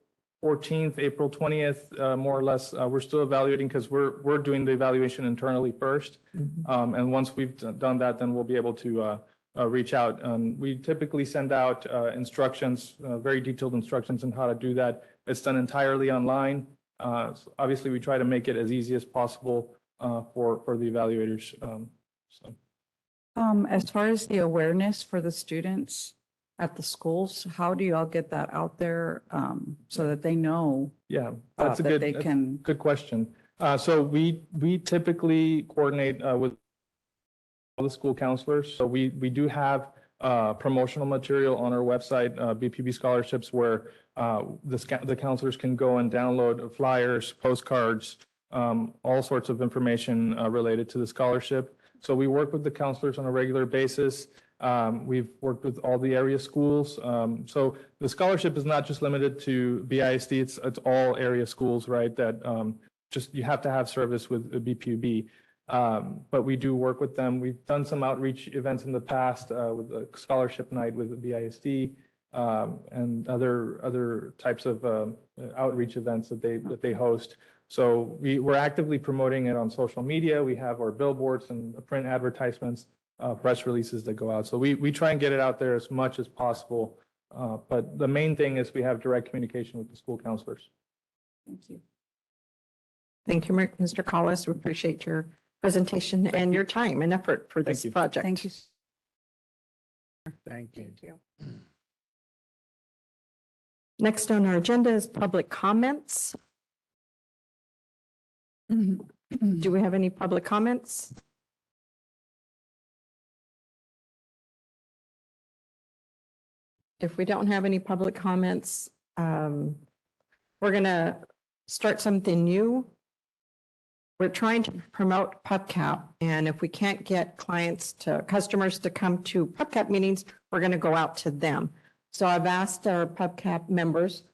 [SPEAKER 10] 14th, April 20th, more or less. We're still evaluating because we're doing the evaluation internally first. And once we've done that, then we'll be able to reach out. We typically send out instructions, very detailed instructions on how to do that. It's done entirely online. So obviously, we try to make it as easy as possible for the evaluators. So.
[SPEAKER 6] As far as the awareness for the students at the schools, how do you all get that out there so that they know
[SPEAKER 10] Yeah, that's a
[SPEAKER 6] that
[SPEAKER 10] good,
[SPEAKER 6] they
[SPEAKER 10] that's a
[SPEAKER 6] can?
[SPEAKER 10] good question. So we typically coordinate with all the school counselors. So we do have promotional material on our website, BPB scholarships, where the counselors can go and download flyers, postcards, all sorts of information related to the scholarship. So we work with the counselors on a regular basis. We've worked with all the area schools. So the scholarship is not just limited to BISD, it's all area schools, right? That just you have to have service with BPUB. But we do work with them. We've done some outreach events in the past with a scholarship night with the BISD and other types of outreach events that they host. So we're actively promoting it on social media. We have our billboards and print advertisements, press releases that go out. So we try and get it out there as much as possible. But the main thing is we have direct communication with the school counselors.
[SPEAKER 6] Thank you.
[SPEAKER 1] Thank you, Mr. Collis. We appreciate your presentation and your time and effort for this
[SPEAKER 10] you.
[SPEAKER 1] project.
[SPEAKER 6] Thank you.
[SPEAKER 4] Thank you.
[SPEAKER 1] Thank you. Next on our agenda is public comments. Do we have any public comments? If we don't have any public comments, we're going to start something new. We're trying to promote PUBCAP, and if we can't get customers to come to PUBCAP meetings, we're going to go out to them. So I've asked our PUBCAP members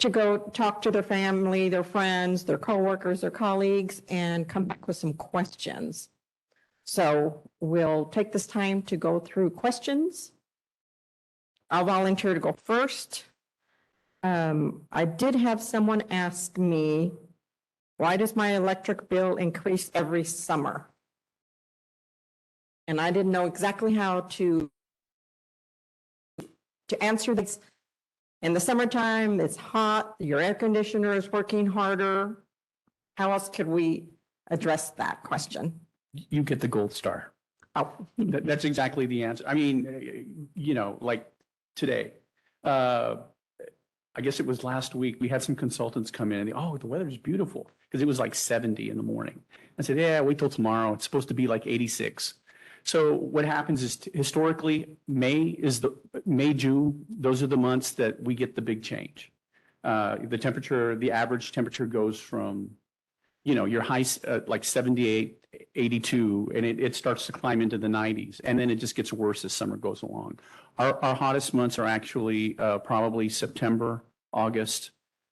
[SPEAKER 1] to go talk to their family, their friends, their coworkers, their colleagues, and come back with some questions. So we'll take this time to go through questions. I'll volunteer to go first. I did have someone ask me, why does my electric bill increase every summer? And I didn't know exactly how to answer this. In the summertime, it's hot, your air conditioner is working harder. How else could we address that question?
[SPEAKER 9] You get the gold star.
[SPEAKER 1] Oh,
[SPEAKER 9] That's exactly the answer. I mean, like today, I guess it was last week, we had some consultants come in and the weather's beautiful because it was like 70 in the morning. I said, yeah, wait till tomorrow. It's supposed to be like 86. So what happens is historically, May, June, those are the months that we get the big change. The average temperature goes from, your high, like 78, 82, and it starts to climb into the 90s. And then it just gets worse as summer goes along. Our hottest months are actually probably September, August.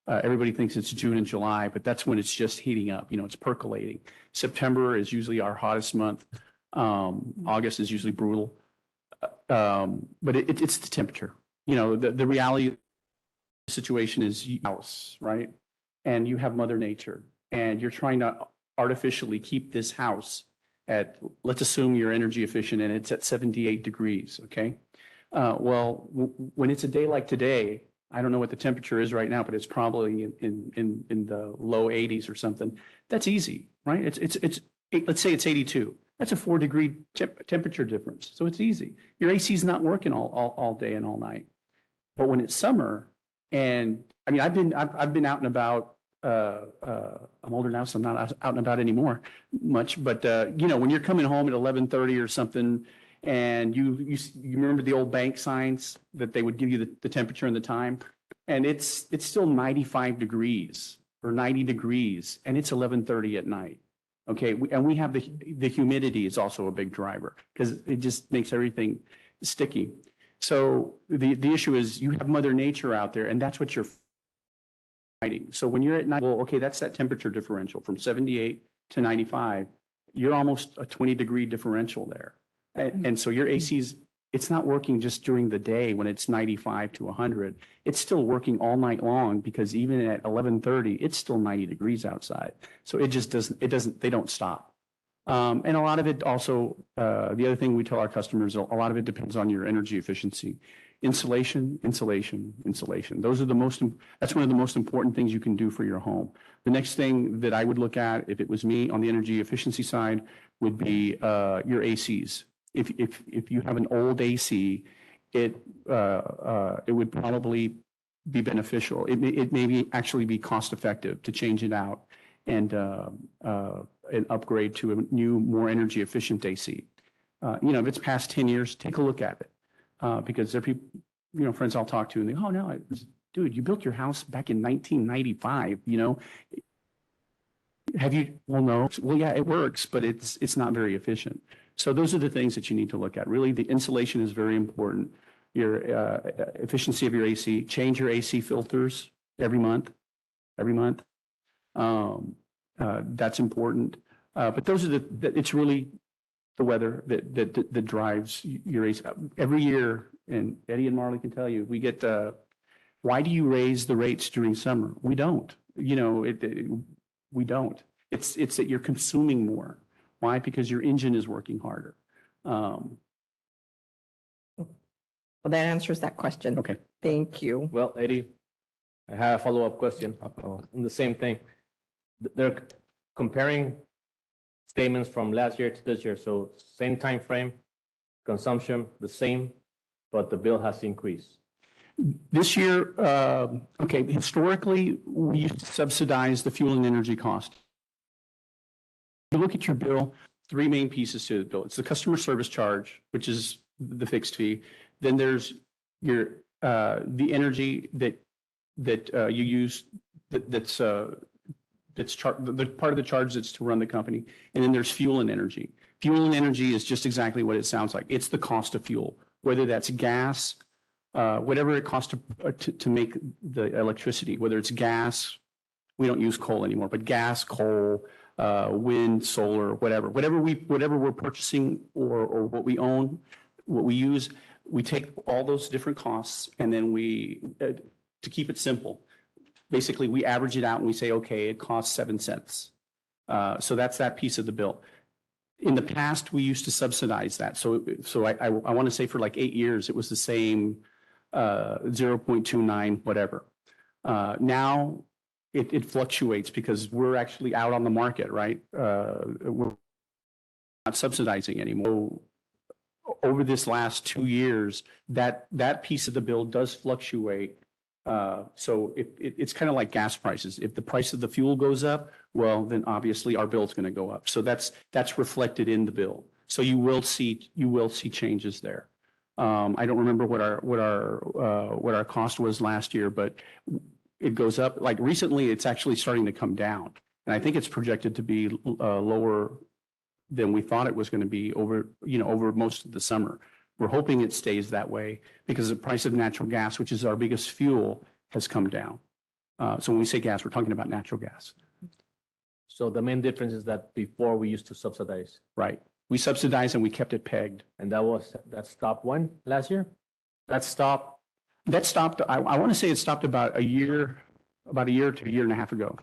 [SPEAKER 9] Everybody thinks it's June and July, but that's when it's just heating up. It's percolating. September is usually our hottest month. August is usually brutal. But it's the temperature. The reality of the situation is house, right? And you have Mother Nature, and you're trying to artificially keep this house at, let's assume you're energy efficient and it's at 78 degrees, okay? When it's a day like today, I don't know what the temperature is right now, but it's probably in the low 80s or something. That's easy, right? Let's say it's 82. That's a 4-degree temperature difference. So it's easy. Your AC is not working all day and all night. But when it's summer, and I mean, I've been out and about. I'm older now, so I'm not out and about anymore much. But when you're coming home at 11:30 or something, and you remember the old bank signs that they would give you the temperature and the time, and it's still 95 degrees or 90 degrees, and it's 11:30 at night. Okay, and we have the humidity is also a big driver because it just makes everything sticky. So the issue is you have Mother Nature out there and that's what you're fighting. So when you're at night, well, okay, that's that temperature differential from 78 to 95. You're almost a 20-degree differential there. And so your AC's, it's not working just during the day when it's 95 to 100. It's still working all night long because even at 11:30, it's still 90 degrees outside. So it just doesn't, they don't stop. And a lot of it also, the other thing we tell our customers, a lot of it depends on your energy efficiency. Insulation, insulation, insulation. That's one of the most important things you can do for your home. The next thing that I would look at, if it was me on the energy efficiency side, would be your ACs. If you have an old AC, it would probably be beneficial. It may actually be cost effective to change it out and upgrade to a new, more energy efficient AC. If it's past 10 years, take a look at it. Because there are people, friends I'll talk to and they, oh no, dude, you built your house back in 1995, have you, well, no, well, yeah, it works, but it's not very efficient. So those are the things that you need to look at. Really, the insulation is very important. Your efficiency of your AC, change your AC filters every month. That's important. But those are it's really the weather that drives your AC. Every year, and Eddie and Marley can tell you, we get, why do you raise the rates during summer? We don't, we don't. It's that you're consuming more. Why? Because your engine is working harder.
[SPEAKER 1] Well, that answers that question.
[SPEAKER 9] Okay.
[SPEAKER 1] Thank you.
[SPEAKER 3] Well, Eddie, I have a follow-up question on the same thing. They're comparing statements from last year to this year. So same time frame, consumption the same, but the bill has increased.
[SPEAKER 9] This year, okay, historically, we used to subsidize the fuel and energy cost. You look at your bill, three main pieces to the bill. It's the customer service charge, which is the fixed fee. Then there's your the energy that you use that's the part of the charge that's to run the company. And then there's fuel and energy. Fuel and energy is just exactly what it sounds like. It's the cost of fuel, whether that's gas, whatever it costs to make the electricity, whether it's gas, we don't use coal anymore, but gas, coal, wind, solar, whatever we're purchasing or what we own, what we use, we take all those different costs and then we, to keep it simple, basically we average it out and we say, okay, it costs 7 cents. So that's that piece of the bill. In the past, we used to subsidize that. So I want to say for like 8 years, it was the same 0.29, whatever. Now it fluctuates because we're actually out on the market, right? We're not subsidizing anymore. Over this last 2 years, that piece of the bill does fluctuate. So it's kind of like gas prices. If the price of the fuel goes up, well, then obviously our bill's going to go up. So that's reflected in the bill. So you will see changes there. I don't remember what our cost was last year, but it goes up. Like recently, it's actually starting to come down, and I think it's projected to be lower than we thought it was going to be over most of the summer. We're hoping it stays that way because the price of natural gas, which is our biggest fuel, has come down. So when we say gas, we're talking about natural gas.
[SPEAKER 3] So the main difference is that before we used to subsidize.
[SPEAKER 9] Right. We subsidized and we kept it pegged.
[SPEAKER 3] And that stopped when? Last year? That stopped?
[SPEAKER 9] That stopped, I want to say it stopped about a year to a year and a half ago.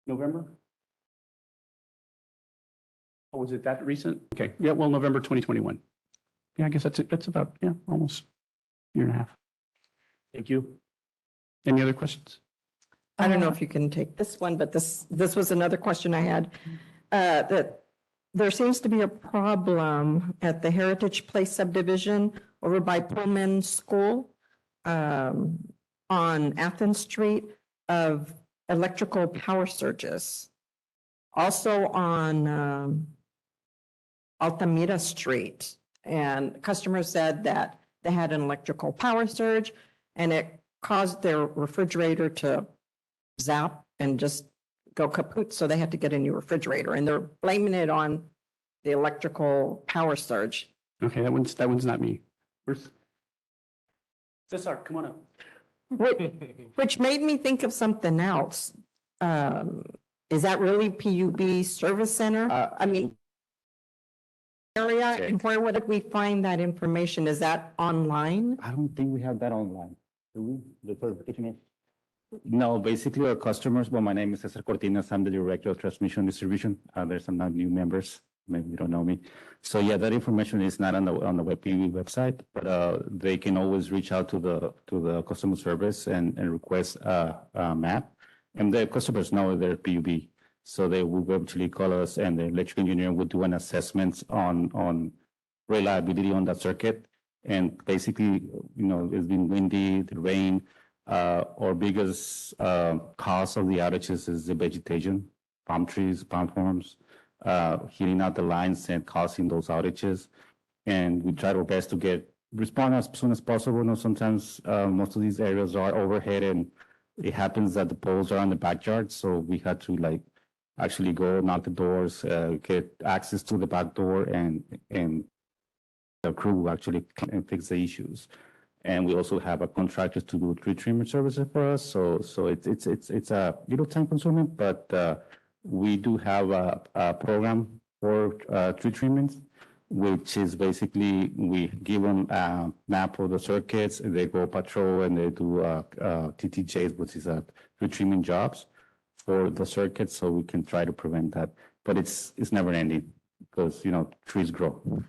[SPEAKER 9] November? Oh, was it that recent? Okay. Yeah, well, November 2021. Yeah, I guess that's about, almost a year and a half.
[SPEAKER 3] Thank you.
[SPEAKER 9] Any other questions?
[SPEAKER 1] I don't know if you can take this one, but this was another question I had. That there seems to be a problem at the Heritage Place subdivision over by Pullman School on Athens Street of electrical power surges. Also on Altamira Street. And customers said that they had an electrical power surge and it caused their refrigerator to zap and just go kaput. So they had to get a new refrigerator and they're blaming it on the electrical power surge.
[SPEAKER 9] Okay, that one's not me. Where's? Cesar, come on up.
[SPEAKER 1] Which made me think of something else. Is that really PUB Service Center? I mean, area, and where would we find that information? Is that online?
[SPEAKER 11] I don't think we have that online. Do we? The certification? No, basically our customers, well, my name is Cesar Cortinas. I'm the Director of Transmission Distribution. There's some new members. Maybe you don't know me. So yeah, that information is not on the WebPB website, but they can always reach out to the customer service and request a map. And the customers know they're PUB. So they will eventually call us and the electrical engineer will do an assessment on reliability on that circuit. And basically, it's been windy, the rain. Our biggest cause of the outages is the vegetation, palm trees, palm forms, heating out the lines and causing those outages. And we try our best to respond as soon as possible. Sometimes most of these areas are overhead and it happens that the poles are on the backyard. So we had to actually go knock the doors, get access to the back door and the crew actually can fix the issues. And we also have a contractor to do tree trimmer services for us. So it's a little time consuming, but we do have a program for tree treatments, which is basically we give them a map of the circuits and they go patrol and they do TTJs, which is tree trimming jobs for the circuits, so we can try to prevent that. But it's never ending because trees grow.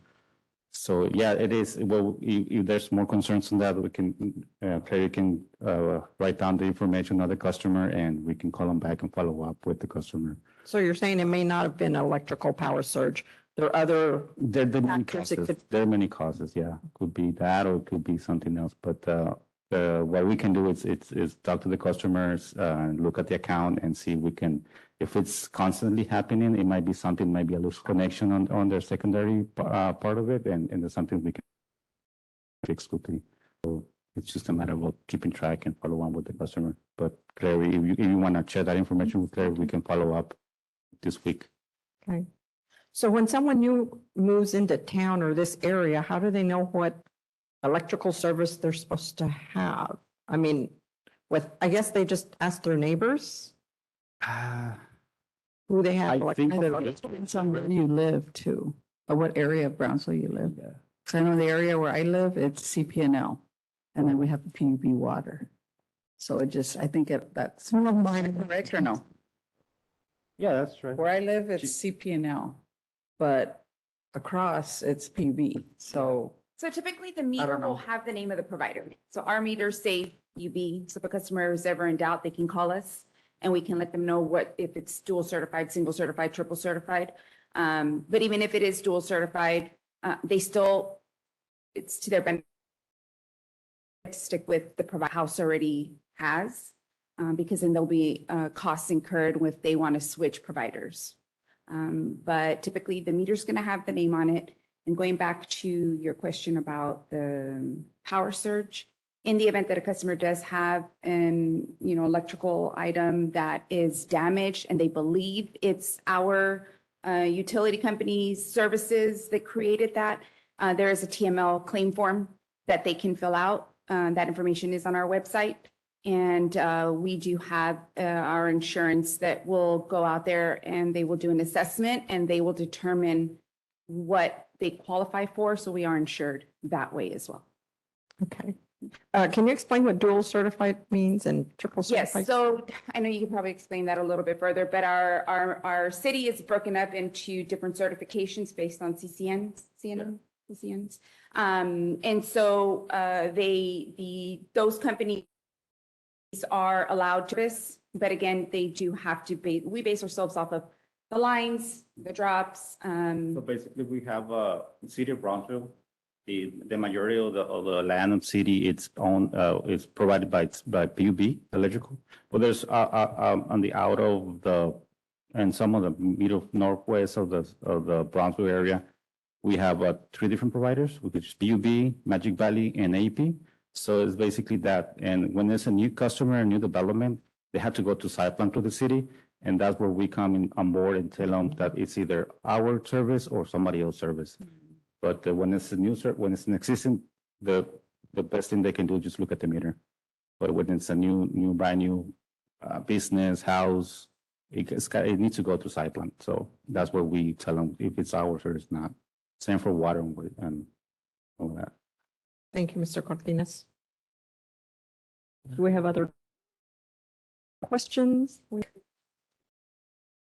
[SPEAKER 11] So yeah, it is. Well, if there's more concerns on that, we can Clary can write down the information of the customer, and we can call them back and follow up with the customer.
[SPEAKER 1] So you're saying it may not have been electrical power surge. There are other
[SPEAKER 11] There are many
[SPEAKER 1] factors it
[SPEAKER 11] causes.
[SPEAKER 1] could-
[SPEAKER 11] There are many causes. Yeah, could be that, or it could be something else. But what we can do is talk to the customers, look at the account, and see if we can. If it's constantly happening, it might be something, maybe a loose connection on their secondary part of it, and there's something we can fix quickly. So it's just a matter of keeping track and follow on with the customer. But Clary, if you want to share that information with Clary, we can follow up this week.
[SPEAKER 1] Okay. So when someone new moves into town or this area, how do they know what electrical service they're supposed to have? I mean, I guess they just ask their neighbors who they have.
[SPEAKER 11] I think
[SPEAKER 6] Depends on where you live too, or what area of Brownsville you live. Because I know the area where I live, it's CPNL, and then we have the PUB water. So I think that's correct or no?
[SPEAKER 3] Yeah, that's right.
[SPEAKER 6] Where I live, it's CPNL, but across it's PUB. So
[SPEAKER 12] So typically the meter
[SPEAKER 6] know.
[SPEAKER 12] will have the name of the provider. So our meters say UB, so if a customer is ever in doubt, they can call us and we can let them know if it's dual certified, single certified, triple certified. But even if it is dual certified, it's to their benefit to stick with the provider house already has, because then there'll be costs incurred if they want to switch providers. But typically the meter's going to have the name on it. And going back to your question about the power surge, in the event that a customer does have an, electrical item that is damaged and they believe it's our utility company's services that created that, there is a TML claim form that they can fill out. That information is on our website. And we do have our insurance that will go out there and they will do an assessment and they will determine what they qualify for. So we are insured that way as well.
[SPEAKER 1] Okay. Can you explain what dual certified means and triple
[SPEAKER 12] Yes,
[SPEAKER 1] certified?
[SPEAKER 12] so I know you could probably explain that a little bit further, but our city is broken up into different certifications based on CCNs. And so those companies are allowed to this, but again, they do have to we base ourselves off of the lines, the drops.
[SPEAKER 11] So basically, we have City of Brownsville. The majority of the land of city it's owned is provided by PUB electrical. But there's on the out of and some of the middle northwest of the Brownsville area, we have 3 different providers, which is PUB, Magic Valley, and AP. So it's basically that. And when there's a new customer, a new development, they have to go to site plan to the city. And that's where we come on board and tell them that it's either our service or somebody else's service. But when it's a when it's an existing, the best thing they can do is just look at the meter. But when it's a brand new business, house, it needs to go through site plan. So that's where we tell them if it's ours or it's not. Same for water and all that.
[SPEAKER 1] Thank you, Mr. Cortines. Do we have other questions?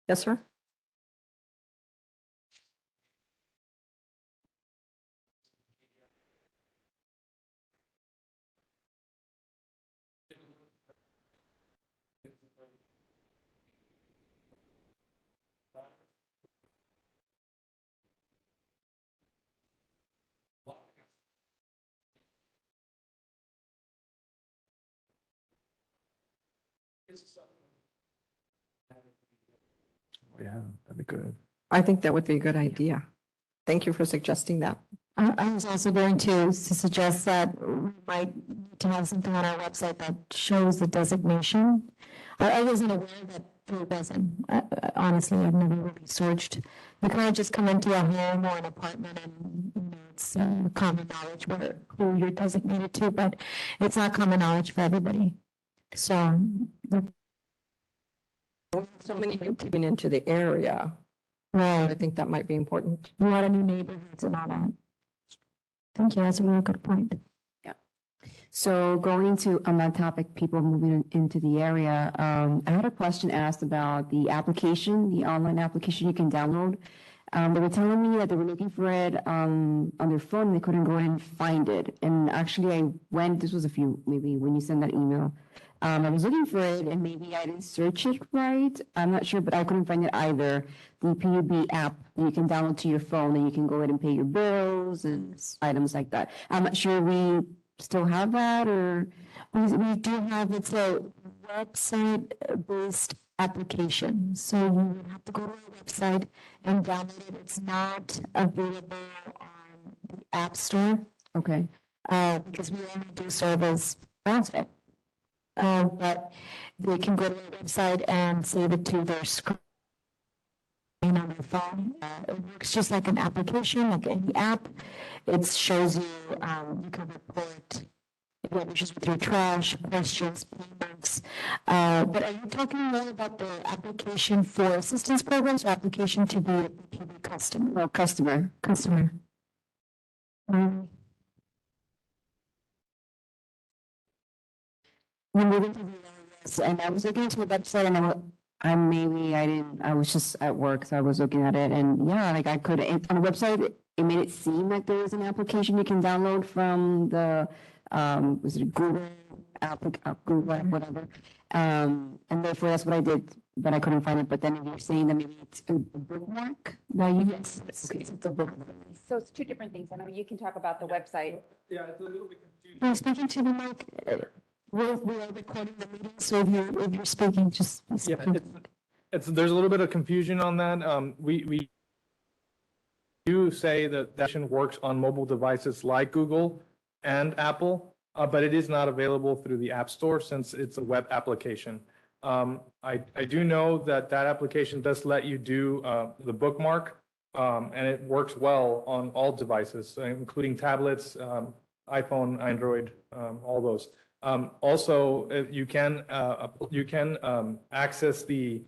[SPEAKER 1] Yes, sir.
[SPEAKER 4] Yeah, that'd be good.
[SPEAKER 1] I think that would be a good idea. Thank you for suggesting that.
[SPEAKER 2] I was also going to suggest that we might need to have something on our website that shows the designation. I wasn't aware that Peru doesn't. Honestly, I've never really searched. You kind of just come into a home or an apartment and it's common knowledge who you're designated to, but it's not common knowledge for everybody. So
[SPEAKER 1] Many people coming into the area. I
[SPEAKER 2] right,
[SPEAKER 1] think that might be important.
[SPEAKER 2] a lot of new neighborhoods and all that. Thank you. That's a really good point.
[SPEAKER 13] So going to on that topic, people moving into the area, I had a question asked about the application, the online application you can download. They were telling me that they were looking for it on their phone. They couldn't go and find it. And actually, I went. This was maybe when you sent that email. I was looking for it, and maybe I didn't search it right. I'm not sure, but I couldn't find it either. The PUB app that you can download to your phone, and you can go ahead and pay your bills and items like that. I'm not sure we still have that, or
[SPEAKER 2] We do have, it's a website-based application. So you would have to go to our website and download it. It's not available on the App Store
[SPEAKER 13] okay.
[SPEAKER 2] because we only do service browser. But they can go to our website and save it to their screen on their phone. It works just like an application, like any app. It shows you, you can report issues with your trash, questions, payments. But are you talking more about the application for assistance programs or application to be a PUB customer?
[SPEAKER 13] Well, customer.
[SPEAKER 2] Customer.
[SPEAKER 13] We're moving to the areas, and I was looking into the website, and I was just at work, so I was looking at it, and yeah, like I could, on the website, it made it seem like there was an application you can download from the, was it Google Google app, whatever. And therefore, that's what I did, but I couldn't find it. But then if you're saying that maybe it's a bookmark, that you
[SPEAKER 2] Yes, it's a bookmark.
[SPEAKER 12] So it's two different things. I know you can talk about the website.
[SPEAKER 10] Yeah, it's a little bit confusing.
[SPEAKER 2] You're speaking to the mic. We are recording the meeting, so if you're speaking, just.
[SPEAKER 10] Yeah, there's a little bit of confusion on that. We do say that that works on mobile devices like Google and Apple, but it is not available through the App Store since it's a web application. I do know that that application does let you do the bookmark, and it works well on all devices, including tablets, iPhone, Android, all those. Also, you can access the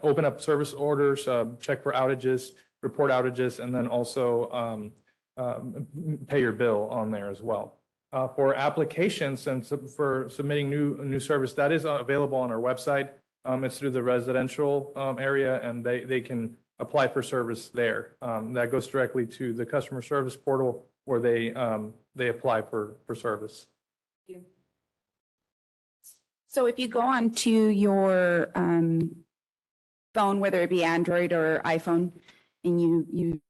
[SPEAKER 10] open up service orders, check for outages, report outages, and then also pay your bill on there as well. For applications and for submitting new service, that is available on our website. It's through the residential area, and they can apply for service there. That goes directly to the customer service portal where they apply for service.
[SPEAKER 12] So if you go on to your phone, whether it be Android or iPhone, and you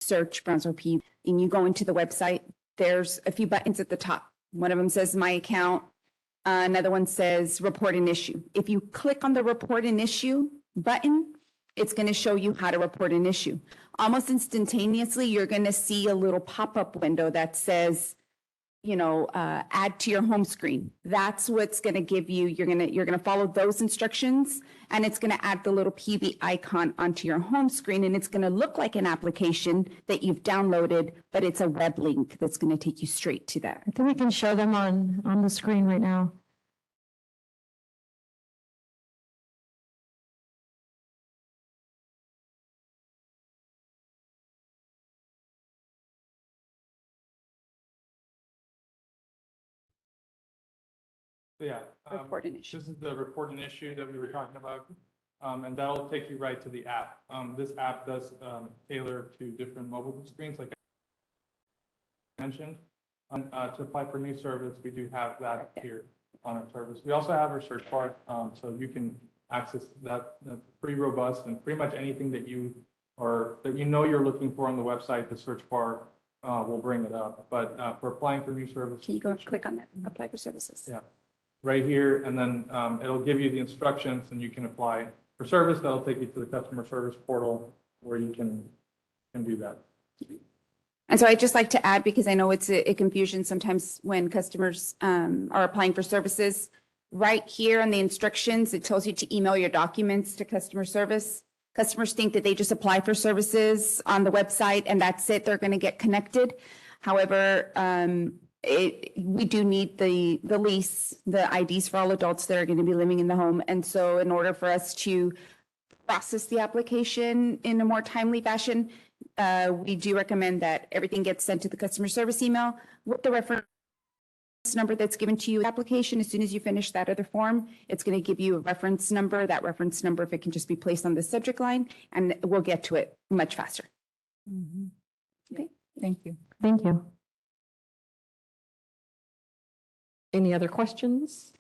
[SPEAKER 12] search Brownsville P, and you go into the website, there's a few buttons at the top. One of them says My Account. Another one says Report an Issue. If you click on the Report an Issue button, it's going to show you how to report an issue. Almost instantaneously, you're going to see a little pop-up window that says, add to your home screen. That's what's going to give you, you're going to follow those instructions, and it's going to add the little PV icon onto your home screen, and it's going to look like an application that you've downloaded, but it's a web link that's going to take you straight to that.
[SPEAKER 2] I think we can show them on the screen right now.
[SPEAKER 10] Yeah.
[SPEAKER 12] Report an issue.
[SPEAKER 10] This is the report an issue that we were talking about. And that'll take you right to the app. This app does tailor to different mobile screens, like I mentioned. To apply for new service, we do have that here on our service. We also have our search bar, so you can access that. That's pretty robust, and pretty much anything that you you're looking for on the website, the search bar will bring it up. But for applying for new service,
[SPEAKER 12] Can you go and click on that, apply for services?
[SPEAKER 10] yeah, right here, and then it'll give you the instructions, and you can apply for service. That'll take you to the customer service portal where you can do that.
[SPEAKER 12] And so I'd just like to add, because I know it's a confusion sometimes when customers are applying for services, right here on the instructions, it tells you to email your documents to customer service. Customers think that they just apply for services on the website and that's it, they're going to get connected. However, we do need the lease, the IDs for all adults that are going to be living in the home. And so in order for us to process the application in a more timely fashion, we do recommend that everything gets sent to the customer service email with the reference number that's given to you in the application. As soon as you finish that other form, it's going to give you a reference number. That reference number, if it can just be placed on the subject line, and we'll get to it much faster.
[SPEAKER 6] Okay, thank you.
[SPEAKER 2] Thank you.
[SPEAKER 1] Any other questions?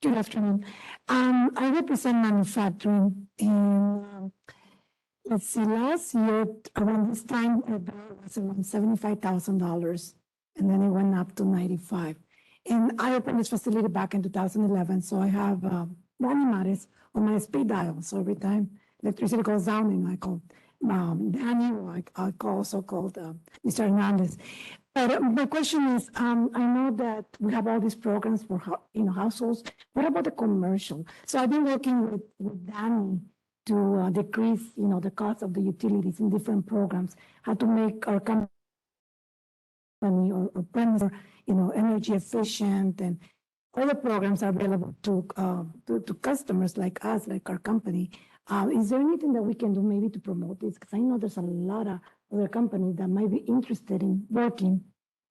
[SPEAKER 14] Good afternoon. I represent manufacturing, and let's see, last year around this time, our bill was around $75,000, and then it went up to 95. And I opened this facility back in 2011, so I have warning matters on my speed dial. So every time electricity goes down, and I call Danny, or I also called Mr. Hernandez. But my question is, I know that we have all these programs for households. What about the commercial? So I've been working with Danny to decrease, the cost of the utilities in different programs, how to make our company or premise, energy efficient, and all the programs are available to customers like us, like our company. Is there anything that we can do maybe to promote this? Because I know there's a lot of other companies that might be interested in working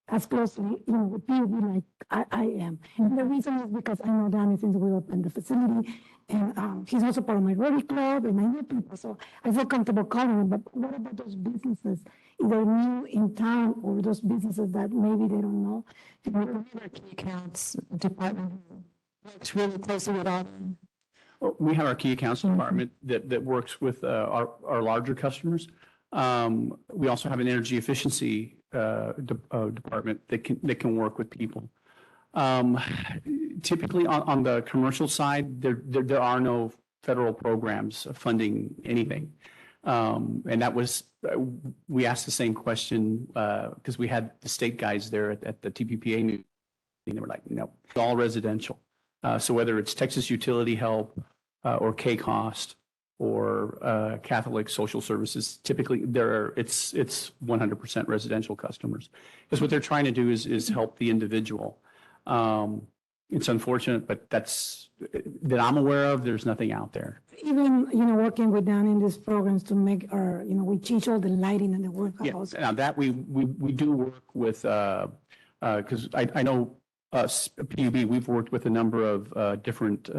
[SPEAKER 14] as closely, with PUB like I am. And the reason is because I know Danny since we opened the facility, and he's also part of my Rotary Club, and I know people, so I feel comfortable calling him. But what about those businesses, either new in town or those businesses that maybe they don't know?
[SPEAKER 2] Our key accounts department works really closely with all.
[SPEAKER 9] We have our key accounts department that works with our larger customers. We also have an energy efficiency department that can work with people. Typically on the commercial side, there are no federal programs funding anything. And that was, we asked the same question because we had the state guys there at the TPPA meeting. They were like, no, it's all residential. So whether it's Texas Utility Help or K-Cost or Catholic Social Services, typically it's 100% residential customers. Because what they're trying to do is help the individual. It's unfortunate, but that I'm aware of, there's nothing out there.
[SPEAKER 14] Even, working with Dan in these programs to make our, we change all the lighting and the workhouse.
[SPEAKER 9] Yeah, now that we do work with, because I know us, PUB, we've worked with a number of different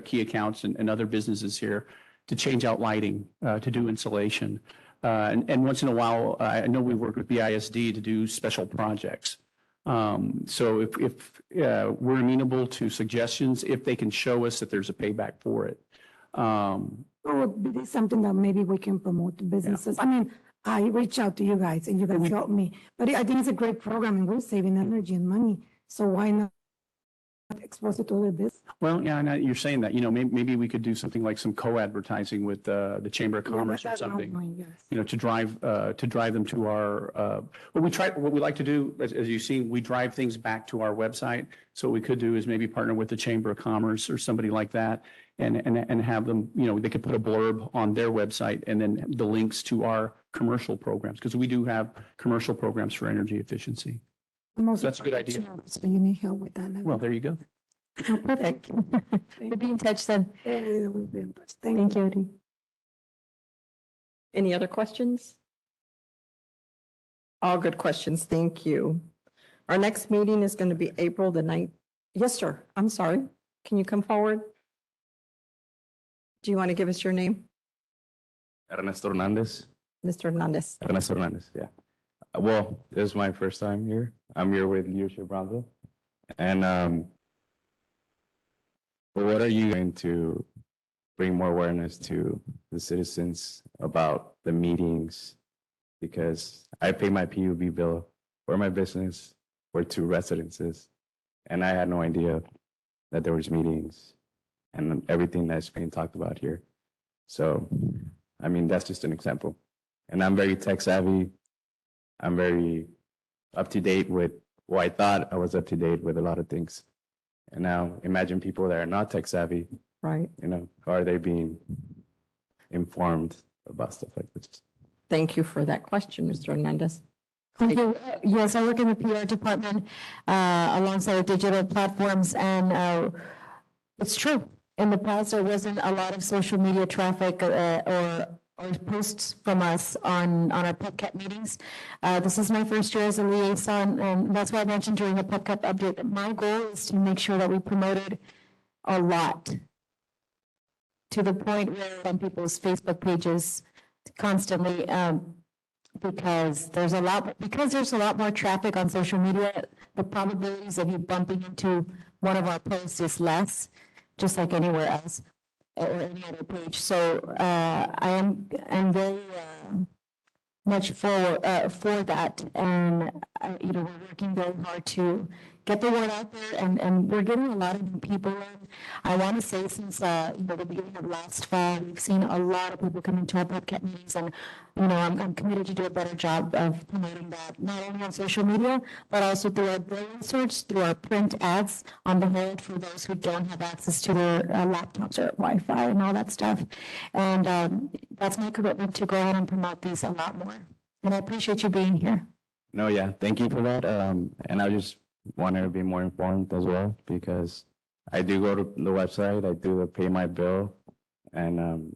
[SPEAKER 9] key accounts and other businesses here to change out lighting, to do insulation. And once in a while, I know we work with BISD to do special projects. So if we're amenable to suggestions, if they can show us that there's a payback for it.
[SPEAKER 14] Would be something that maybe we can promote to businesses. Yeah. I mean, I reach out to you guys and you guys help me, but I think it's a great program and we're saving energy and money. So why not supposed to do this.
[SPEAKER 9] Well, yeah, and you're saying that, maybe we could do something like some co-advertising with the Chamber of Commerce or
[SPEAKER 14] That's
[SPEAKER 9] something.
[SPEAKER 14] online, yes.
[SPEAKER 9] To drive them to our, what we like to do, as you see, we drive things back to our website. So what we could do is maybe partner with the Chamber of Commerce or somebody like that and have them, they could put a blurb on their website and then the links to our commercial programs, because we do have commercial programs for energy efficiency. That's a good idea.
[SPEAKER 14] So you need help with that.
[SPEAKER 9] Well, there you go.
[SPEAKER 2] Oh, perfect. We'll be in touch then.
[SPEAKER 14] Thank you.
[SPEAKER 2] Odie.
[SPEAKER 1] Any other questions? All good questions. Thank you. Our next meeting is going to be April the 9th. Yes, sir. I'm sorry. Can you come forward? Do you want to give us your name?
[SPEAKER 15] Ernesto Hernandez.
[SPEAKER 1] Mr. Hernandez.
[SPEAKER 15] Ernesto Hernandez, yeah. Well, this is my first time here. I'm here with Leadership Bronzo. And what are you going to bring more awareness to the citizens about the meetings? Because I pay my PUB bill for my business for 2 residences, and I had no idea that there was meetings and everything that's being talked about here. So, I mean, that's just an example. And I'm very tech savvy. I'm very up to date with, well, I thought I was up to date with a lot of things. And now imagine people that are not tech savvy,
[SPEAKER 1] Right.
[SPEAKER 15] how are they being informed about stuff like this?
[SPEAKER 1] Thank you for that question, Mr. Hernandez.
[SPEAKER 2] Thank you. Yes, I work in the PR department alongside digital platforms, and it's true. In the past, there wasn't a lot of social media traffic or posts from us on our PUBCAP meetings. This is my first year as a liaison, and that's why I mentioned during the PUBCAP update that my goal is to make sure that we promoted a lot to the point where on people's Facebook pages constantly, because there's a lot more traffic on social media, the probabilities of you bumping into one of our posts is less, just like anywhere else or any other page. So I'm very much for that, and we're working very hard to get the word out there, and we're getting a lot of new people in. I want to say since the beginning of last fall, we've seen a lot of people coming to our PUBCAP meetings, and I'm committed to do a better job of promoting that, not only on social media, but also through our braille research, through our print ads on the Herald for those who don't have access to their laptops or Wi-Fi and all that stuff. And that's my commitment to go ahead and promote these a lot more. And I appreciate you being here.
[SPEAKER 15] No, yeah, thank you for that. And I just wanted to be more informed as well, because I do go to the website, I do pay my bill, and I'm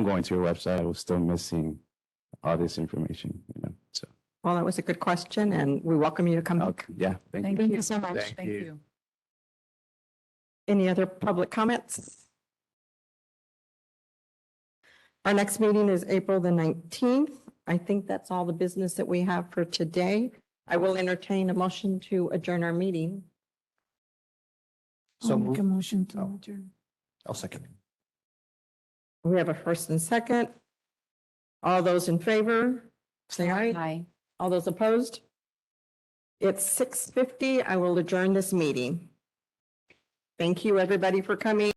[SPEAKER 15] going to your website. I was still missing all this information, so.
[SPEAKER 1] Well, that was a good question, and we welcome you to come back.
[SPEAKER 15] Yeah, thank you.
[SPEAKER 2] Thank you so much.
[SPEAKER 7] Thank you.
[SPEAKER 1] Any other public comments? Our next meeting is April the 19th. I think that's all the business that we have for today. I will entertain a motion to adjourn our meeting.
[SPEAKER 14] I'll make a motion to adjourn.
[SPEAKER 4] I'll second.
[SPEAKER 1] We have a first and second. All those in favor, say aye.
[SPEAKER 12] Hi.
[SPEAKER 1] All those opposed? It's 6:50. I will adjourn this meeting. Thank you, everybody, for coming.